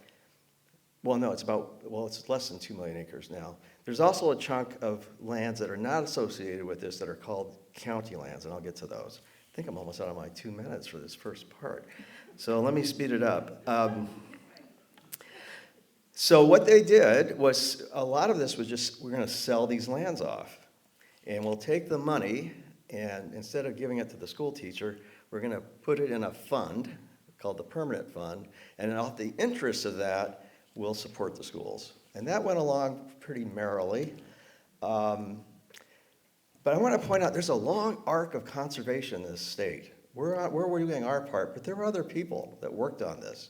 Well, no, it's less than 2 million acres now. There's also a chunk of lands that are not associated with this that are called county lands, and I'll get to those. I think I'm almost out of my 2 minutes for this first part. So let me speed it up. So what they did was, a lot of this was just, we're gonna sell these lands off. And we'll take the money, and instead of giving it to the school teacher, we're gonna put it in a fund called the Permanent Fund, and off the interest of that, we'll support the schools. And that went along pretty merrily. But I want to point out, there's a long arc of conservation in this state. We're doing our part, but there were other people that worked on this.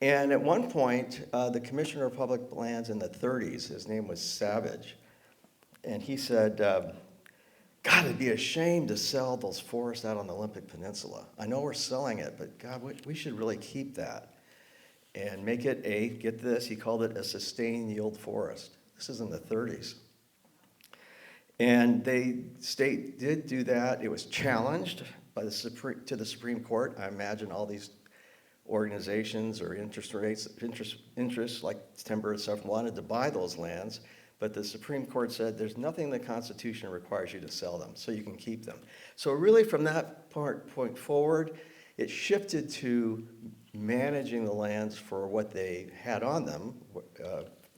And at one point, the Commissioner of Public Lands in the 30s, his name was Savage, and he said, God, it'd be a shame to sell those forests out on the Olympic Peninsula. I know we're selling it, but God, we should really keep that and make it get this, he called it a sustained yield forest. This is in the 30s. And state did do that. It was challenged by the Supreme Court. I imagine all these organizations or interests like timber and stuff wanted to buy those lands, but the Supreme Court said there's nothing in the Constitution that requires you to sell them, so you can keep them. So really from that point forward, it shifted to managing the lands for what they had on them.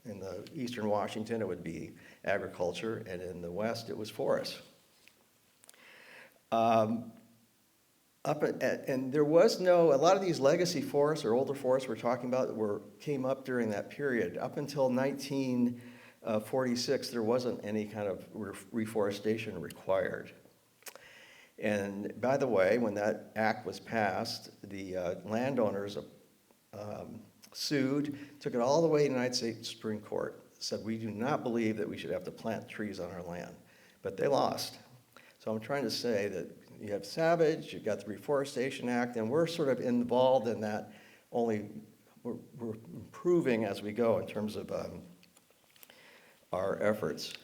In the eastern Washington, it would be agriculture, and in the west, it was forests. And there was a lot of these legacy forests or older forests we're talking about came up during that period. Up until 1946, there wasn't any kind of reforestation required. And by the way, when that act was passed, the landowners sued, took it all the way to the United States Supreme Court, said we do not believe that we should have to plant trees on our land. But they lost. So I'm trying to say that you have Savage, you've got the Reforestation Act, and we're sort of involved in that, only we're improving as we go in terms of our efforts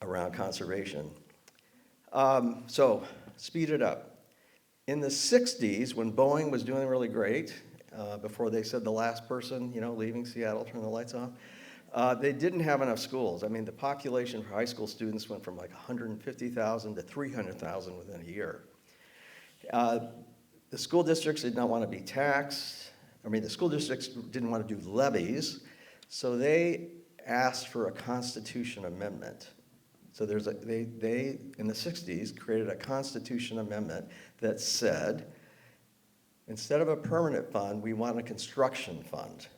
around conservation. So, speed it up. In the 60s, when Boeing was doing really great, before they said the last person, leaving Seattle, turn the lights off, they didn't have enough schools. I mean, the population for high school students went from like 150,000 to 300,000 within a year. The school districts did not want to be taxed. The school districts didn't want to do levies, so they asked for a Constitution amendment. So they in the 60s created a Constitution amendment that said, instead of a permanent fund, we want a construction fund,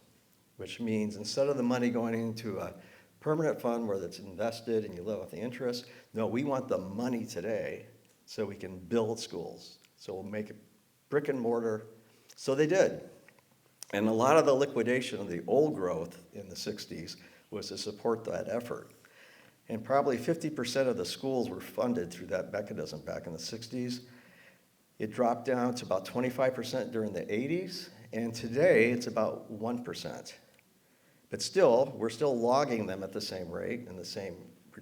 which means instead of the money going into a permanent fund where it's invested and you live off the interest, no, we want the money today so we can build schools. So we'll make it brick and mortar. So they did. And a lot of the liquidation of the old growth in the 60s was to support that effort. And probably 50% of the schools were funded through that mechanism back in the 60s. It dropped down to about 25% during the 80s, and today it's about 1%. But still, we're still logging them at the same rate and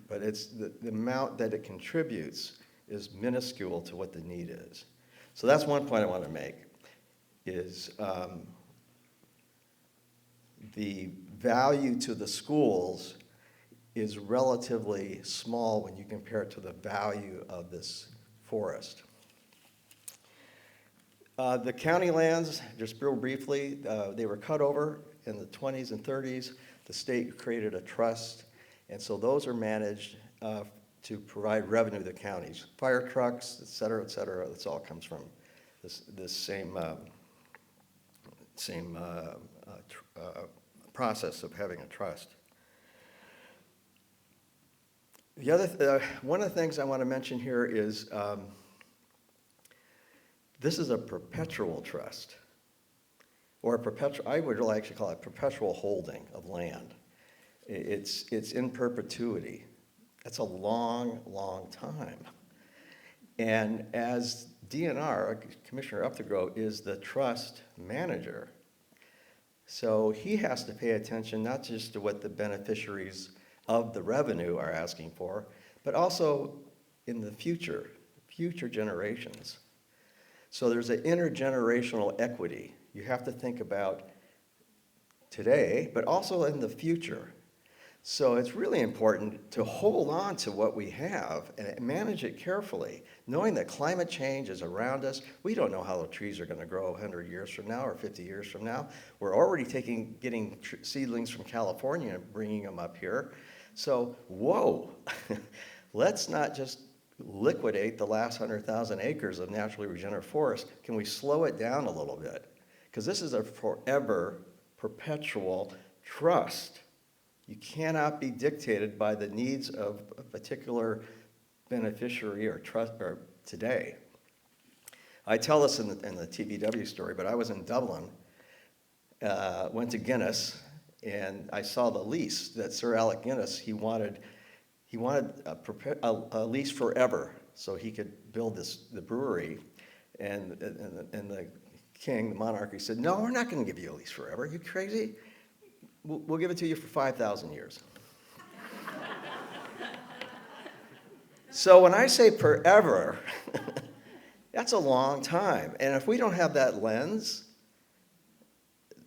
but it's the amount that it contributes is minuscule to what the need is. So that's one point I want to make, is the value to the schools is relatively small when you compare it to the value of this forest. The county lands, just real briefly, they were cut over in the 20s and 30s. The state created a trust, and so those are managed to provide revenue to the counties. Fire trucks, et cetera, this all comes from this same process of having a trust. The other, one of the things I want to mention here is this is a perpetual trust, or a perpetual, I would really actually call it perpetual holding of land. It's in perpetuity. That's a long, long time. And as DNR, Commissioner Upthegrove, is the trust manager, so he has to pay attention not just to what the beneficiaries of the revenue are asking for, but also in the future generations. So there's an intergenerational equity. You have to think about today, but also in the future. So it's really important to hold on to what we have and manage it carefully, knowing that climate change is around us. We don't know how the trees are going to grow 100 years from now or 50 years from now. We're already getting seedlings from California and bringing them up here. So, whoa, let's not just liquidate the last 100,000 acres of naturally regenerative forest. Can we slow it down a little bit? Because this is a forever, perpetual trust. You cannot be dictated by the needs of a particular beneficiary or trust or today. I tell this in the TBW story, but I was in Dublin, went to Guinness, and I saw the lease that Sir Alec Guinness, he wanted a lease forever so he could build the brewery. And the king, the monarch, he said, no, we're not going to give you a lease forever. Are you crazy? We'll give it to you for 5,000 years. So when I say forever, that's a long time. And if we don't have that lens,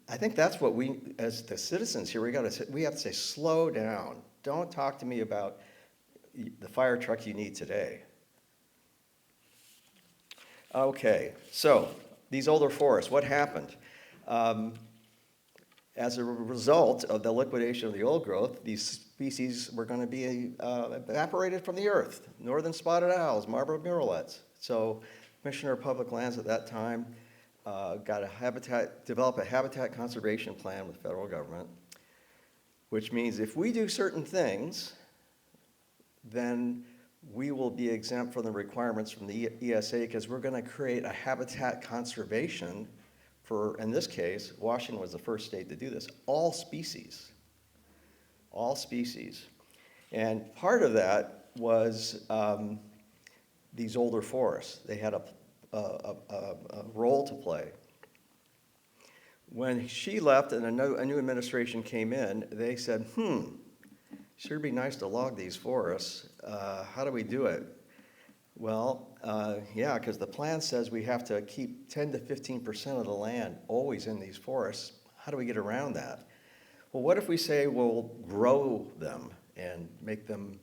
I think that's what we, as the citizens here, we have to say, slow down. Don't talk to me about the fire truck you need today. Okay, so these older forests, what happened? As a result of the liquidation of the old growth, these species were going to be evaporated from the earth. Northern spotted owls, marbled murrelets. So Commissioner of Public Lands at that time developed a habitat conservation plan with the federal government, which means if we do certain things, then we will be exempt from the requirements from the ESA because we're going to create a habitat conservation for, in this case, Washington was the first state to do this, all species. All species. And part of that was these older forests. They had a role to play. When she left and a new administration came in, they said, sure be nice to log these forests. How do we do it? Well, yeah, because the plan says we have to keep 10 to 15% of the land always in these forests. How do we get around that? Well, what if we say we'll grow them and make them,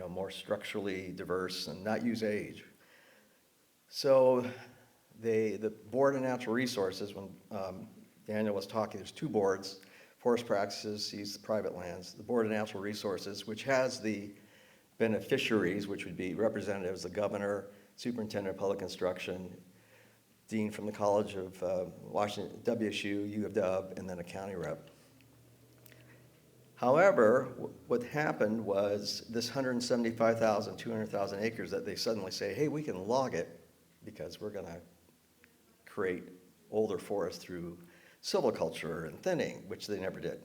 more structurally diverse and not use age? So the Board of Natural Resources, when Daniel was talking, there's two boards, Forest Practices sees the private lands, the Board of Natural Resources, which has the beneficiaries, which would be representatives, the governor, superintendent of public instruction, dean from the College of Washington, WSU, U of W, and then a county rep. However, what happened was this 175,000, 200,000 acres that they suddenly say, hey, we can log it because we're going to create older forests through silviculture and thinning, which they never did.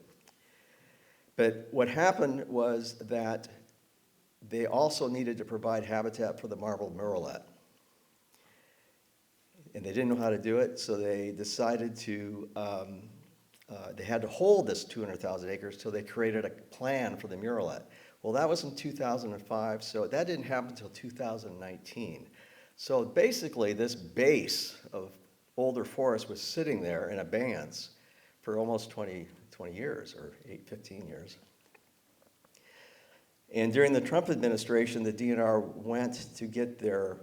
But what happened was that they also needed to provide habitat for the marbled murrelet. And they didn't know how to do it, so they decided to, they had to hold this 200,000 acres, so they created a plan for the murrelet. Well, that was in 2005, so that didn't happen until 2019. So basically, this base of older forest was sitting there in abeyance for almost 20 20 years, or 15 years. And during the Trump administration, the DNR went to get their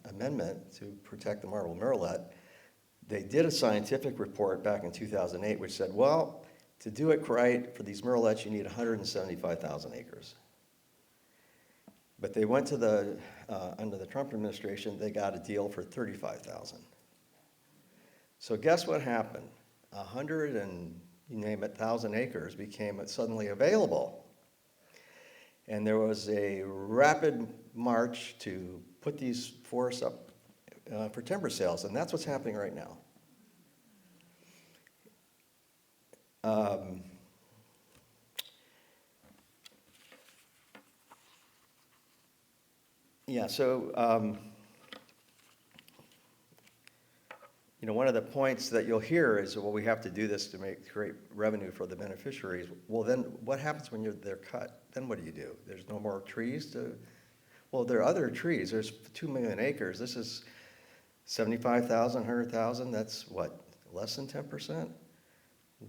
amendment to protect the marble murrelet. They did a scientific report back in 2008 which said, well, to do it right for these murrelets, you need 175,000 acres. But they went to under the Trump administration, they got a deal for 35,000. So guess what happened? 100 and you name it, 1,000 acres became suddenly available. And there was a rapid march to put these forests up for timber sales, and that's what's happening right now. Yeah, so you know, one of the points that you'll hear is, well, we have to do this to create revenue for the beneficiaries. Well, then what happens when they're cut? Then what do? There's no more trees to, well, there are other trees. There's 2 million acres. This is 75,000, 100,000. That's what, less than 10%?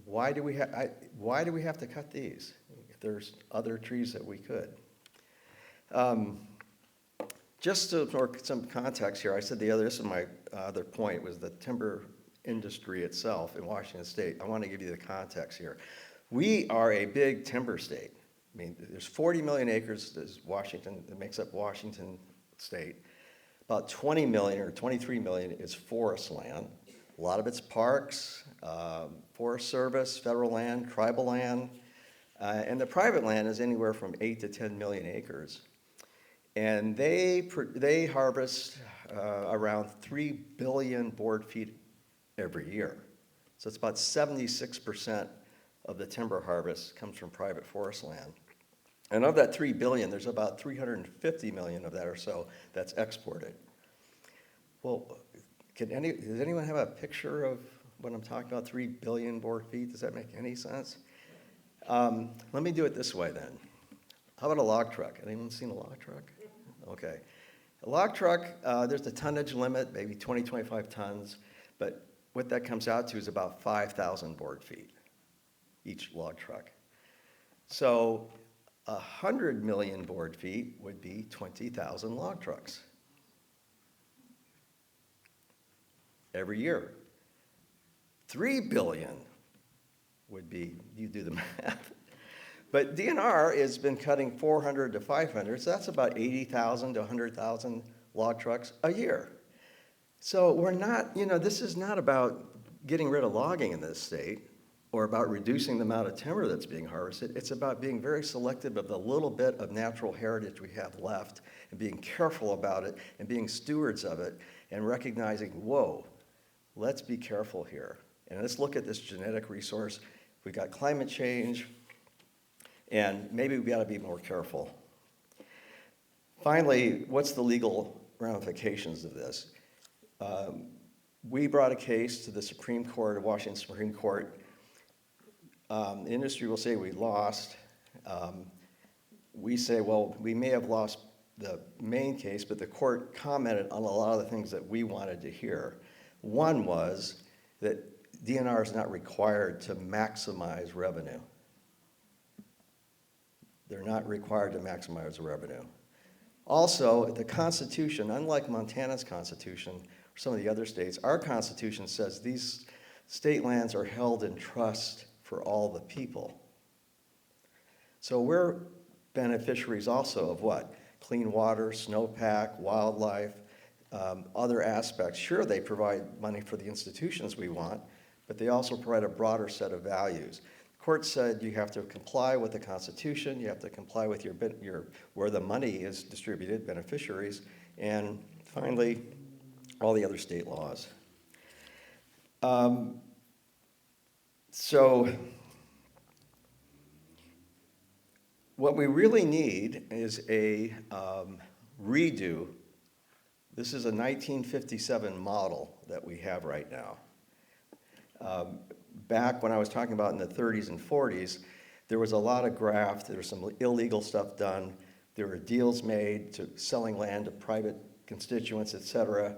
Why do we have to cut these if there's other trees that we could? Just for some context here, I said this is my other point, was the timber industry itself in Washington State. I want to give you the context here. We are a big timber state. I mean, there's 40 million acres that makes up Washington State. About 20 million or 23 million is forest land. A lot of it's parks, Forest Service, federal land, tribal land, and the private land is anywhere from 8 to 10 million acres. And they harvest around 3 billion board feet every year. So it's about 76% of the timber harvest comes from private forest land. And of that 3 billion, there's about 350 million of that or so that's exported. Well, does anyone have a picture of what I'm talking about, 3 billion board feet? Does that make any sense? Let me do it this way then. How about a log truck? Anyone seen a log truck? Okay. A log truck, there's a tonnage limit, maybe 20, 25 tons, but what that comes out to is about 5,000 board feet, each log truck. So 100 million board feet would be 20,000 log trucks every year. 3 billion would be, you do the math. But DNR has been cutting 400 to 500, so that's about 80,000 to 100,000 log trucks a year. So we're not, this is not about getting rid of logging in this state or about reducing the amount of timber that's being harvested. It's about being very selective of the little bit of natural heritage we have left and being careful about it and being stewards of it and recognizing, whoa, let's be careful here. And let's look at this genetic resource. We've got climate change, and maybe we got to be more careful. Finally, what's the legal ramifications of this? We brought a case to the Supreme Court, Washington Supreme Court. The industry will say we lost. We say, well, we may have lost the main case, but the court commented on a lot of the things that we wanted to hear. One was that DNR is not required to maximize revenue. They're not required to maximize revenue. Also, the Constitution, unlike Montana's Constitution or some of the other states, our Constitution says these state lands are held in trust for all the people. So we're beneficiaries also of what? Clean water, snowpack, wildlife, other aspects. Sure, they provide money for the institutions we want, but they also provide a broader set of values. The court said you have to comply with the Constitution, you have to comply with your where the money is distributed, beneficiaries, and finally, all the other state laws. So what we really need is a redo. This is a 1957 model that we have right now. Back when I was talking about in the 30s and 40s, there was a lot of graft, there was some illegal stuff done, there were deals made to selling land to private constituents, et cetera,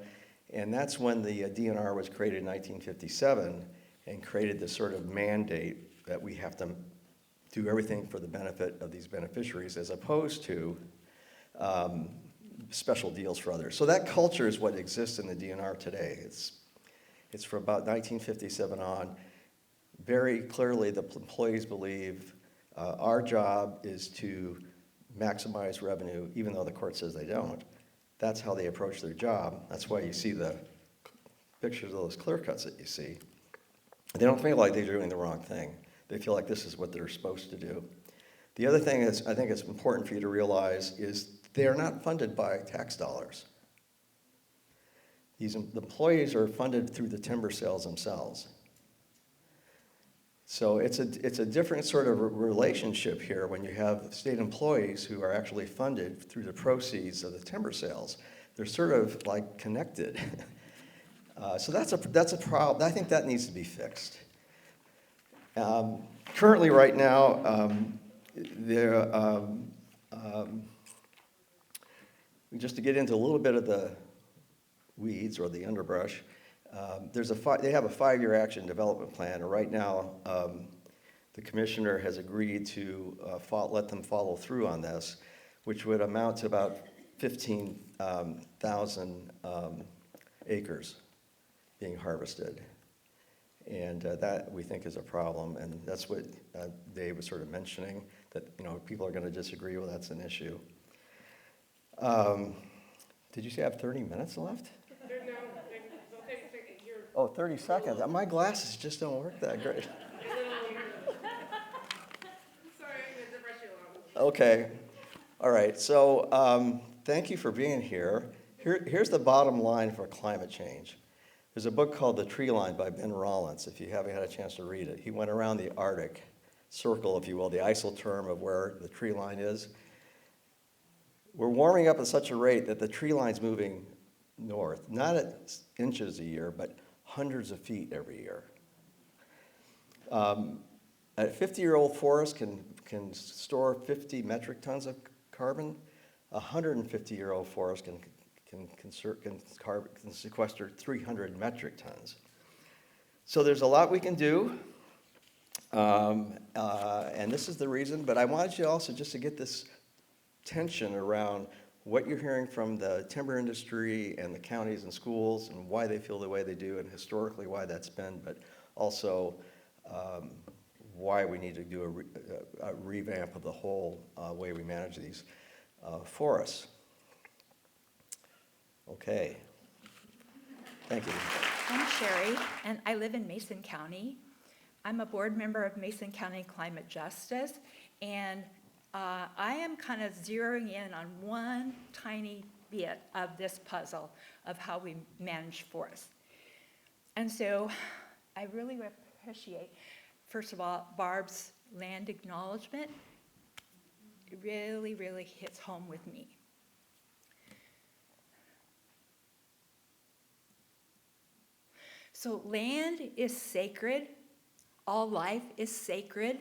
and that's when the DNR was created in 1957. and created this sort of mandate that we have to do everything for the benefit of these beneficiaries as opposed to special deals for others. So that culture is what exists in the DNR today. It's from about 1957 on. Very clearly, the employees believe our job is to maximize revenue, even though the court says they don't. That's how they approach their job. That's why you see the pictures of those clear cuts that you see. They don't feel like they're doing the wrong thing. They feel like this is what they're supposed to do. The other thing is, I think it's important for you to realize, is they are not funded by tax dollars. The employees are funded through the timber sales themselves. So it's a different sort of relationship here when you have state employees who are actually funded through the proceeds of the timber sales. They're sort of like connected. So that's a problem. I think that needs to be fixed. Currently, right now, just to get into a little bit of the weeds or the underbrush, they have a 5-year action development plan, and right now the commissioner has agreed to let them follow through on this, which would amount to about 15,000 acres being harvested. And that we think is a problem, and that's what Dave was sort of mentioning, that people are going to disagree. Well, that's an issue. Did you say I have 30 minutes left? Oh, 30 seconds. My glasses just don't work that great. Okay. All right. So thank you for being here. Here's the bottom line for climate change. There's a book called The Tree Line by Ben Rollins, if you haven't had a chance to read it. He went around the Arctic Circle, if you will, the isotherm of where the tree line is. We're warming up at such a rate that the tree line's moving north, not at inches a year, but hundreds of feet every year. A 50-year-old forest can store 50 metric tons of carbon. A 150-year-old forest can sequester 300 metric tons. So there's a lot we can do, and this is the reason, but I wanted you also just to get this tension around what you're hearing from the timber industry and the counties and schools and why they feel the way they do and historically why that's been, but also why we need to do a revamp of the whole way we manage these forests. Okay. Thank you. I'm Sherri, and I live in Mason County. I'm a board member of Mason County Climate Justice, and I am kind of zeroing in on one tiny bit of this puzzle of how we manage forests. And so I really appreciate, first of all, Barb's land acknowledgement. It really, really hits home with me. So land is sacred, all life is sacred,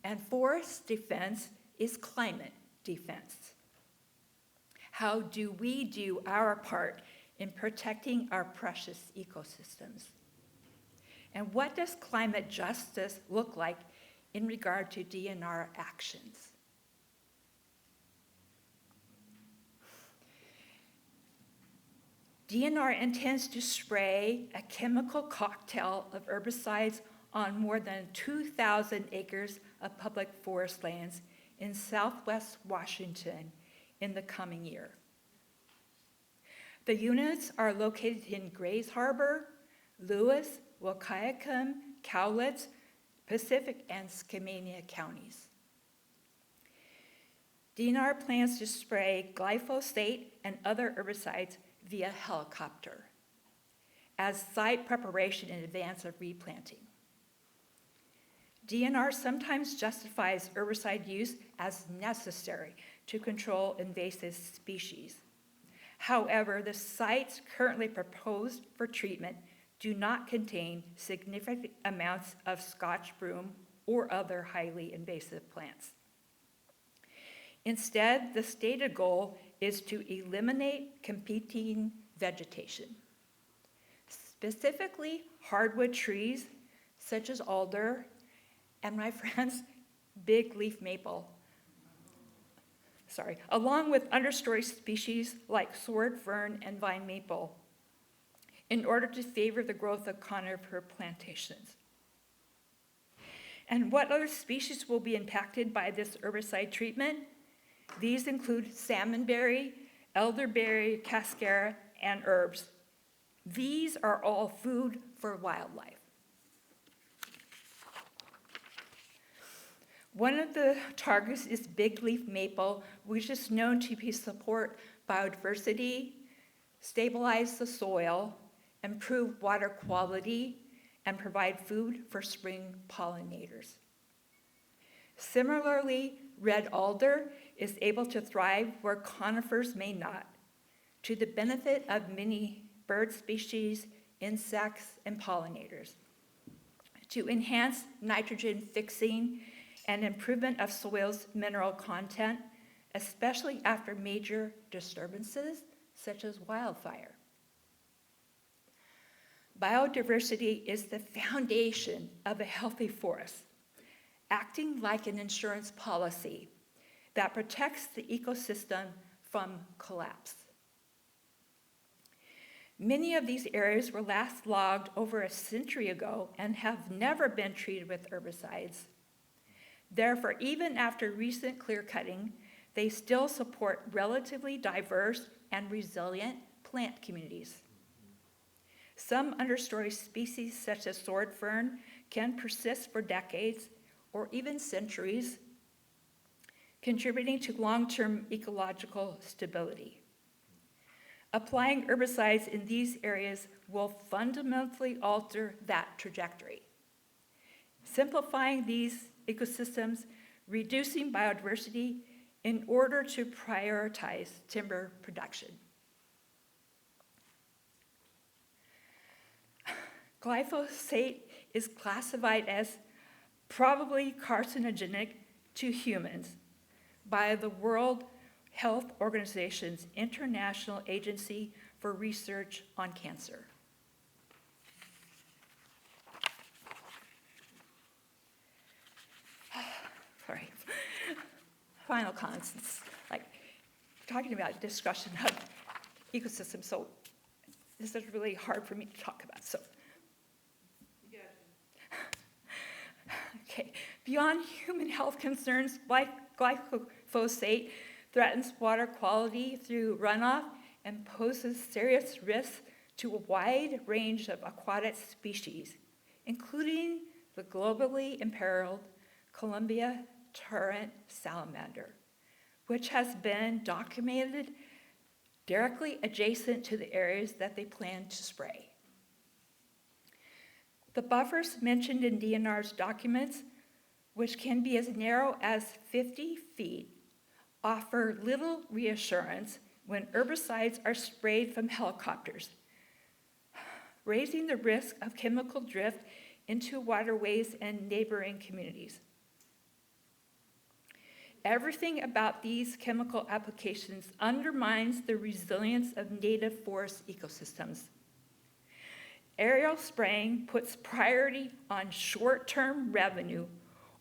and forest defense is climate defense. How do we do our part in protecting our precious ecosystems? And what does climate justice look like in regard to DNR actions? DNR intends to spray a chemical cocktail of herbicides on more than 2,000 acres of public forest lands in southwest Washington in the coming year. The units are located in Grays Harbor, Lewis, Wahkiakum, Cowlitz, Pacific, and Skamania counties. DNR plans to spray glyphosate and other herbicides via helicopter as site preparation in advance of replanting. DNR sometimes justifies herbicide use as necessary to control invasive species. However, the sites currently proposed for treatment do not contain significant amounts of Scotch broom or other highly invasive plants. Instead, the stated goal is to eliminate competing vegetation. specifically hardwood trees such as alder and my friend's big leaf maple. Along with understory species like sword fern and vine maple, in order to favor the growth of conifer plantations. And what other species will be impacted by this herbicide treatment? These include salmonberry, elderberry, cascara, and herbs. These are all food for wildlife. One of the targets is big leaf maple, which is known to support biodiversity, stabilize the soil, improve water quality, and provide food for spring pollinators. Similarly, red alder is able to thrive where conifers may not, to the benefit of many bird species, insects, and pollinators. To enhance nitrogen fixing and improvement of soil's mineral content, especially after major disturbances such as wildfire. Biodiversity is the foundation of a healthy forest, acting like an insurance policy that protects the ecosystem from collapse. Many of these areas were last logged over a century ago and have never been treated with herbicides. Therefore, even after recent clear cutting, they still support relatively diverse and resilient plant communities. Some understory species, such as sword fern, can persist for decades or even centuries, contributing to long-term ecological stability. Applying herbicides in these areas will fundamentally alter that trajectory, simplifying these ecosystems, reducing biodiversity in order to prioritize timber production. Glyphosate is classified as probably carcinogenic to humans by the World Health Organization's International Agency for Research on Cancer. Sorry. Final comments, like talking about discussion of ecosystems, so this is really hard for me to talk about, so. Okay, beyond human health concerns, glyphosate threatens water quality through runoff and poses serious risks to a wide range of aquatic species, including the globally imperiled Columbia torrent salamander, which has been documented directly adjacent to the areas that they plan to spray. The buffers mentioned in DNR's documents, which can be as narrow as 50 feet, offer little reassurance when herbicides are sprayed from helicopters, raising the risk of chemical drift into waterways and neighboring communities. Everything about these chemical applications undermines the resilience of native forest ecosystems. Aerial spraying puts priority on short-term revenue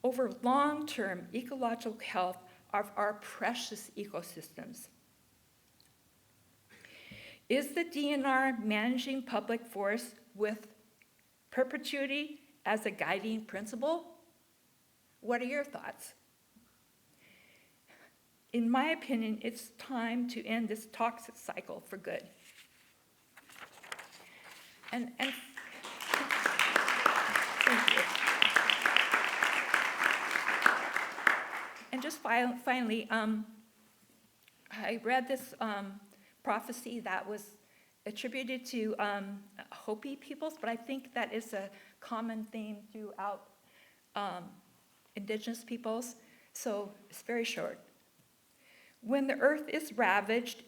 over long-term ecological health of our precious ecosystems. Is the DNR managing public forests with perpetuity as a guiding principle? What are your thoughts? In my opinion, it's time to end this toxic cycle for good. And thank you. And just finally, I read this prophecy that was attributed to Hopi peoples, but I think that is a common theme throughout indigenous peoples, so it's very short. When the earth is ravaged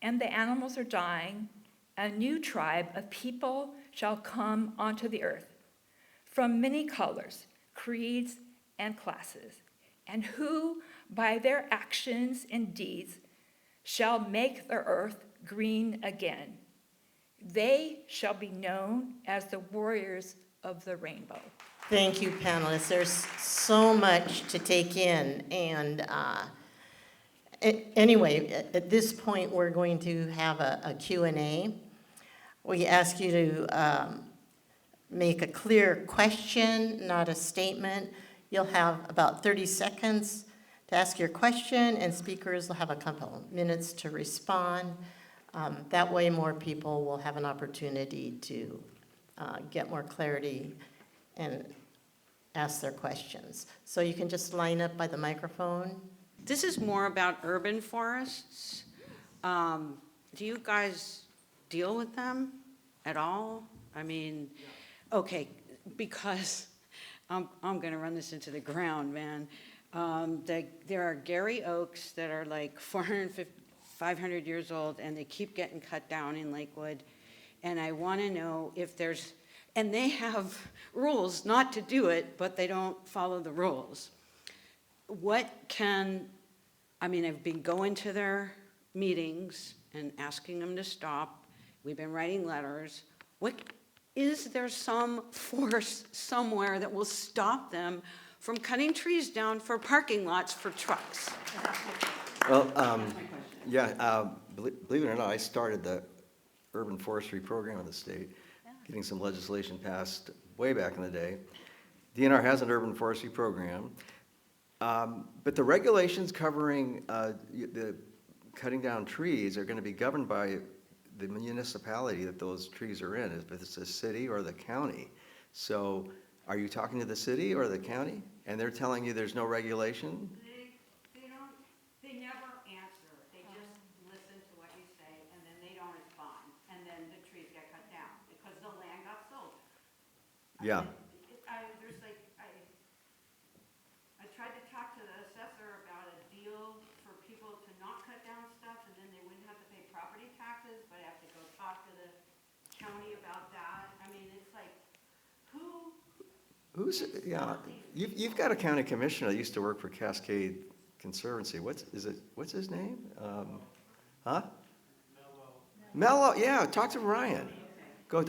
and the animals are dying, a new tribe of people shall come onto the earth, from many colors, creeds, and classes, and who, by their actions and deeds, shall make the earth green again, they shall be known as the warriors of the rainbow. Thank you, panelists. There's so much to take in. And anyway, at this point, we're going to have a Q&A. We ask you to make a clear question, not a statement. You'll have about 30 seconds to ask your question, and speakers will have a couple minutes to respond. That way, more people will have an opportunity to get more clarity and ask their questions. So you can just line up by the microphone. This is more about urban forests. Do you guys deal with them at all? I mean, okay, because I'm going to run this into the ground, man. There are Gary oaks that are like 500 years old, and they keep getting cut down in Lakewood. And I want to know if there's, and they have rules not to do it, but they don't follow the rules. I've been going to their meetings and asking them to stop. We've been writing letters. Is there some force somewhere that will stop them from cutting trees down for parking lots for trucks? Well, believe it or not, I started the urban forestry program in the state, getting some legislation passed way back in the day. DNR has an urban forestry program, but the regulations covering the cutting down trees are going to be governed by the municipality that those trees are in, if it's the city or the county. So are you talking to the city or the county? And they're telling you there's no regulation? They never answer. They just listen to what you say, and then they don't respond. And then the trees get cut down because the land got sold. Yeah. I tried to talk to the assessor about a deal for people to not cut down stuff, and then they wouldn't have to pay property taxes, but I have to go talk to the county about that. I mean, it's like, You've got a county commissioner that used to work for Cascade Conservancy. What's his name? Mello, yeah, talk to Ryan.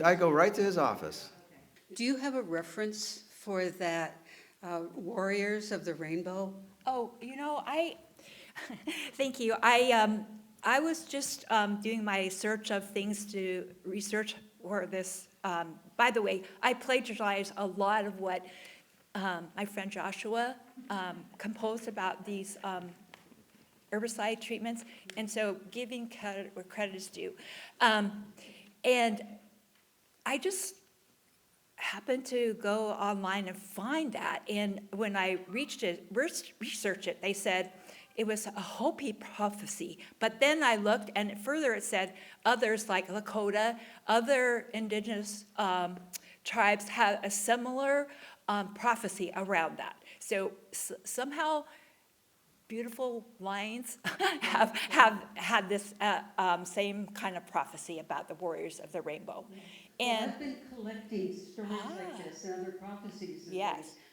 I go right to his office. Do you have a reference for that, Warriors of the Rainbow? Oh, thank you. I was just doing my search of things to research for this. By the way, I plagiarized a lot of what my friend Joshua composed about these herbicide treatments, and so giving credit where credit is due. And I just happened to go online and find that, and when I researched it, they said it was a Hopi prophecy. But then I looked, and further it said others like Lakota, other indigenous tribes have a similar prophecy around that. So somehow beautiful lines have had this same kind of prophecy about the warriors of the rainbow. And I've been collecting stories like this and other prophecies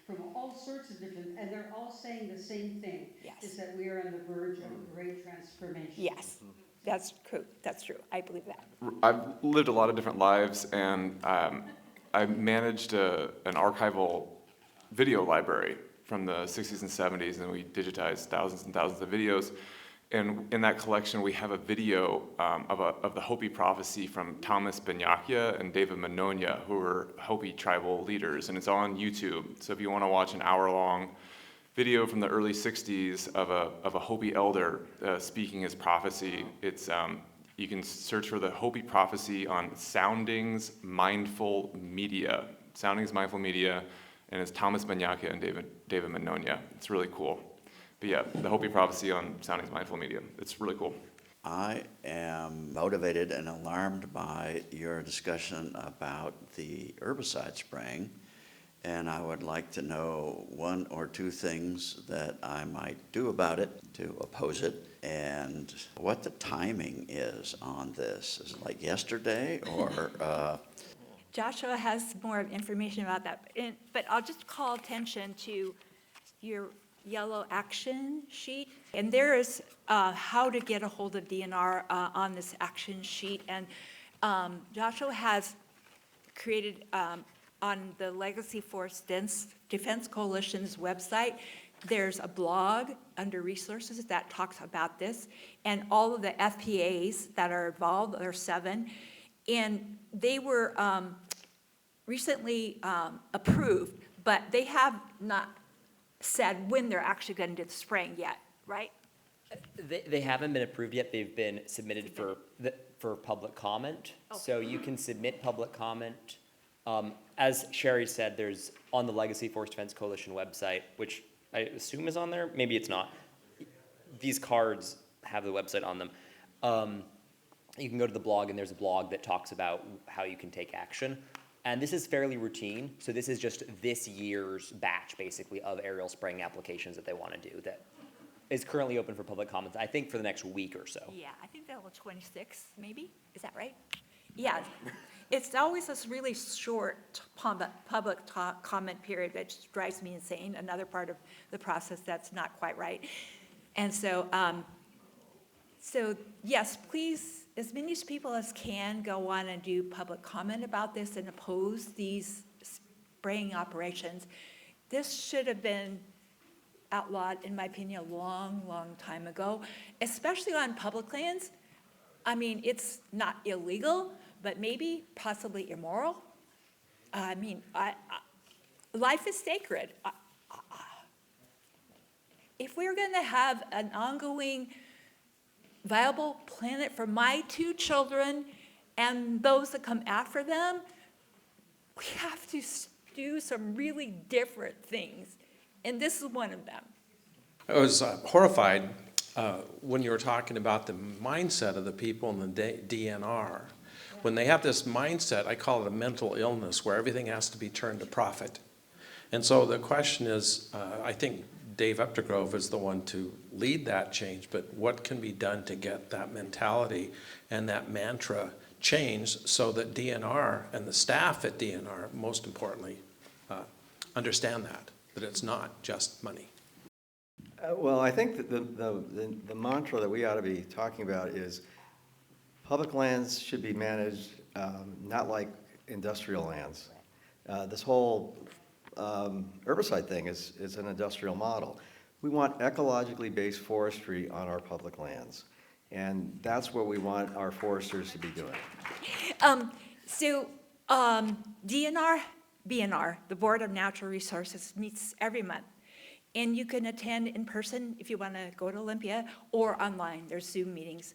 from all sorts of different, and they're all saying the same thing. Is that we are on the verge of a great transformation. Yes, that's true. That's true. I believe that. I've lived a lot of different lives, and I managed an archival video library from the 60s and 70s, and we digitized thousands and thousands of videos. And in that collection, we have a video of the Hopi prophecy from Thomas Benyakia and David Manonia, who were Hopi tribal leaders, and it's on YouTube. So if you want to watch an hour-long video from the early 60s of a Hopi elder speaking his prophecy, it's you can search for the Hopi prophecy on Soundings Mindful Media. Soundings Mindful Media, and it's Thomas Benyakia and David Manonia. It's really cool. But yeah, the Hopi prophecy on Soundings Mindful Media. It's really cool. I am motivated and alarmed by your discussion about the herbicide spraying, and I would like to know one or two things that I might do about it to oppose it, and what the timing is on this. Is it like yesterday, or? Joshua has more information about that, but I'll just call attention to your yellow action sheet. And there is how to get a hold of DNR on this action sheet. And Joshua has created on the Legacy Forest Defense Coalition's website, there's a blog under resources that talks about this, and all of the FPAs that are involved, there are 7, and they were recently approved, but they have not said when they're actually going to do the spraying yet, right? They haven't been approved yet. They've been submitted for public comment. Okay. So you can submit public comment. As Sherri said, there's on the Legacy Forest Defense Coalition website, which I assume is on there. Maybe it's not. These cards have the website on them. You can go to the blog, and there's a blog that talks about how you can take action. And this is fairly routine. So this is just this year's batch, basically, of aerial spraying applications that they want to do that is currently open for public comments, I think, for the next week or so. Yeah, I think that was 26, maybe. Is that right? Yeah. It's always this really short public comment period that just drives me insane. Another part of the process that's not quite right. And so, so yes, please, as many people as can go on and do public comment about this and oppose these spraying operations. This should have been outlawed, in my opinion, a long, long time ago, especially on public lands. I mean, it's not illegal, but maybe possibly immoral. I mean, life is sacred. If we're going to have an ongoing, viable planet for my 2 children and those that come after them, we have to do some really different things. And this is one of them. I was horrified when you were talking about the mindset of the people in the DNR. When they have this mindset, I call it a mental illness, where everything has to be turned to profit. And so the question is, I think Dave Upthegrove is the one to lead that change, but what can be done to get that mentality and that mantra changed so that DNR and the staff at DNR, most importantly, understand that it's not just money. Well, I think that the mantra that we ought to be talking about is public lands should be managed not like industrial lands. This whole herbicide thing is an industrial model. We want ecologically based forestry on our public lands. And that's what we want our foresters to be doing. BNR, the Board of Natural Resources, meets every month. And you can attend in person if you want to go to Olympia, or online. There's Zoom meetings.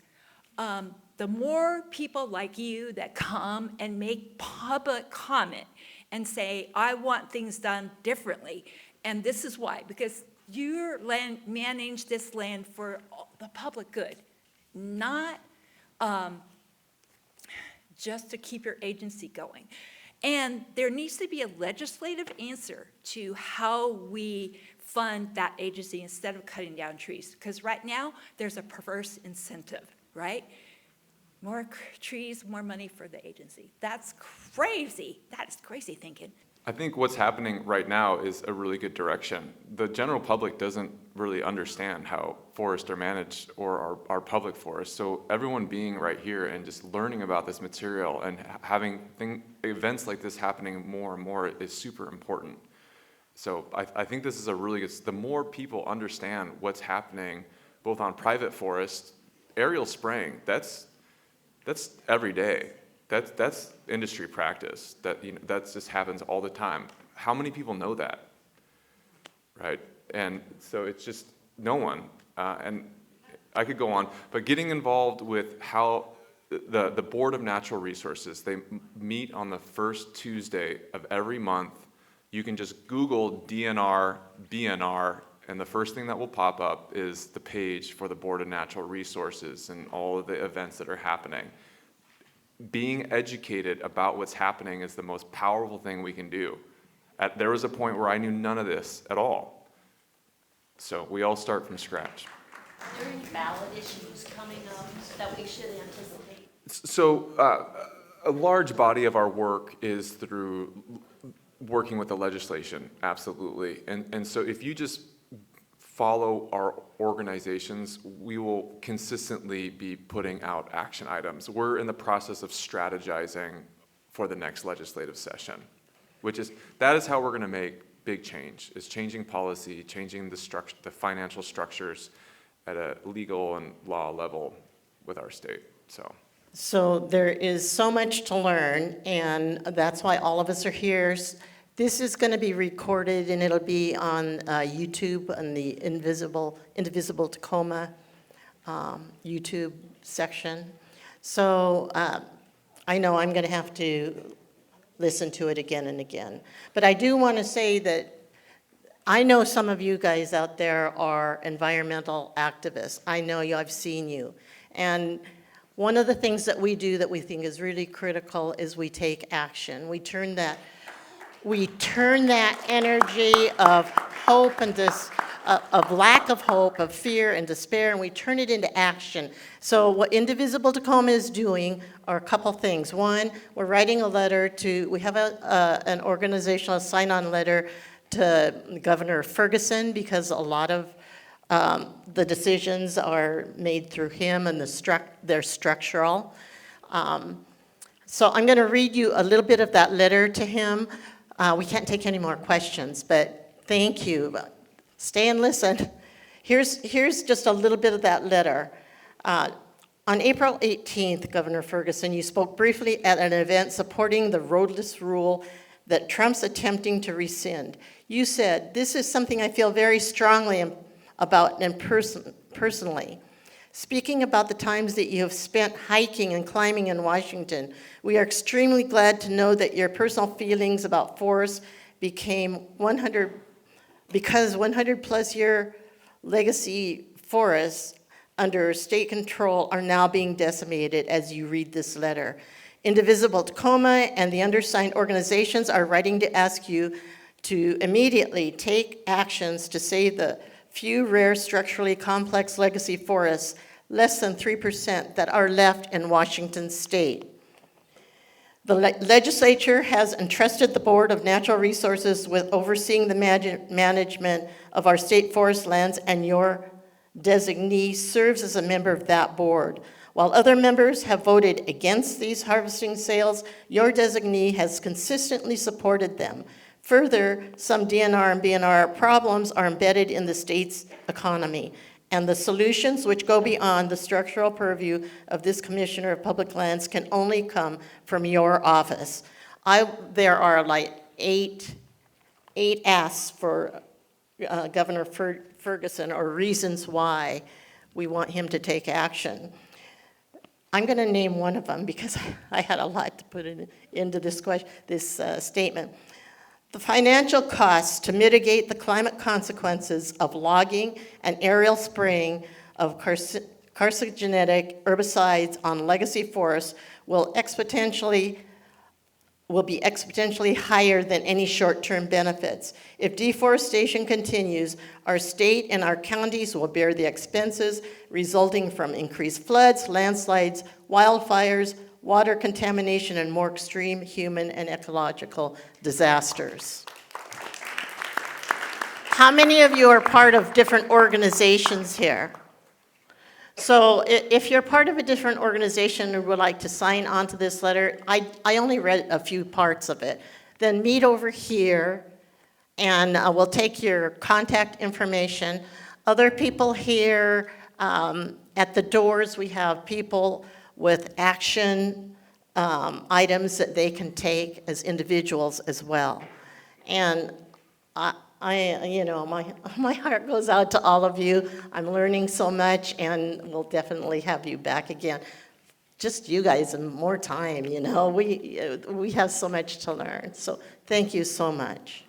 The more people like you that come and make public comment and say, I want things done differently, and this is why, because you manage this land for the public good, not just to keep your agency going. And there needs to be a legislative answer to how we fund that agency instead of cutting down trees. Because right now, there's a perverse incentive, right? More trees, more money for the agency. That's crazy. That is crazy thinking. I think what's happening right now is a really good direction. The general public doesn't really understand how forests are managed or our public forests. So everyone being right here and just learning about this material and having events like this happening more and more is super important. So I think this is a really good, the more people understand what's happening both on private forests, aerial spraying, that's every day. That's industry practice. That just happens all the time. How many people know that, right? And so it's just no one. And I could go on, but getting involved with how the Board of Natural Resources, they meet on the first Tuesday of every month. You can just Google DNR, BNR, and the first thing that will pop up is the page for the Board of Natural Resources and all of the events that are happening. Being educated about what's happening is the most powerful thing we can do. There was a point where I knew none of this at all. So we all start from scratch. Are there any ballot issues coming up that we should anticipate? So a large body of our work is through working with the legislation, absolutely. And so if you just follow our organizations, we will consistently be putting out action items. We're in the process of strategizing for the next legislative session, that is how we're gonna make big change, is changing policy, changing the financial structures at a legal and law level with our state, So there is so much to learn, and that's why all of us are here. This is going to be recorded, and it'll be on YouTube on the Indivisible Tacoma YouTube section. So I know I'm going to have to listen to it again and again. But I do want to say that I know some of you guys out there are environmental activists. I know you, I've seen you. And one of the things that we do that we think is really critical is we take action. We turn that energy of hope and of lack of hope, of fear and despair, and we turn it into action. So what Indivisible Tacoma is doing are a couple things. One, we're writing a letter we have an organizational sign-on letter to Governor Ferguson, because a lot of the decisions are made through him, and they're structural. So I'm going to read you a little bit of that letter to him. We can't take any more questions, but thank you. Stay and listen. Here's just a little bit of that letter. On April 18th, Governor Ferguson, you spoke briefly at an event supporting the roadless rule that Trump's attempting to rescind. You said, "This is something I feel very strongly about and personally. Speaking about the times that you have spent hiking and climbing in Washington, we are extremely glad to know that your personal feelings about forests because 100 plus year legacy forests under state control are now being decimated as you read this letter. Indivisible Tacoma and the undersigned organizations are writing to ask you to immediately take actions to save the few rare structurally complex legacy forests, less than 3%, that are left in Washington state. The legislature has entrusted the Board of Natural Resources with overseeing the management of our state forest lands, and your designee serves as a member of that board. While other members have voted against these harvesting sales, your designee has consistently supported them. Further, some DNR and BNR problems are embedded in the state's economy, and the solutions which go beyond the structural purview of this Commissioner of Public Lands can only come from your office." There are like eight asks for Governor Ferguson, or reasons why we want him to take action. I'm going to name one of them because I had a lot to put into this statement. The financial costs to mitigate the climate consequences of logging and aerial spraying of carcinogenic herbicides on legacy forests will be exponentially higher than any short-term benefits. If deforestation continues, our state and our counties will bear the expenses resulting from increased floods, landslides, wildfires, water contamination, and more extreme human and ecological disasters. How many of you are part of different organizations here? So if you're part of a different organization and would like to sign on to this letter, I only read a few parts of it. Then meet over here, and we'll take your contact information. Other people here, at the doors, we have people with action items that they can take as individuals as well. And my heart goes out to all of you. I'm learning so much, and we'll definitely have you back again. Just you guys and more time, we have so much to learn. So thank you so much.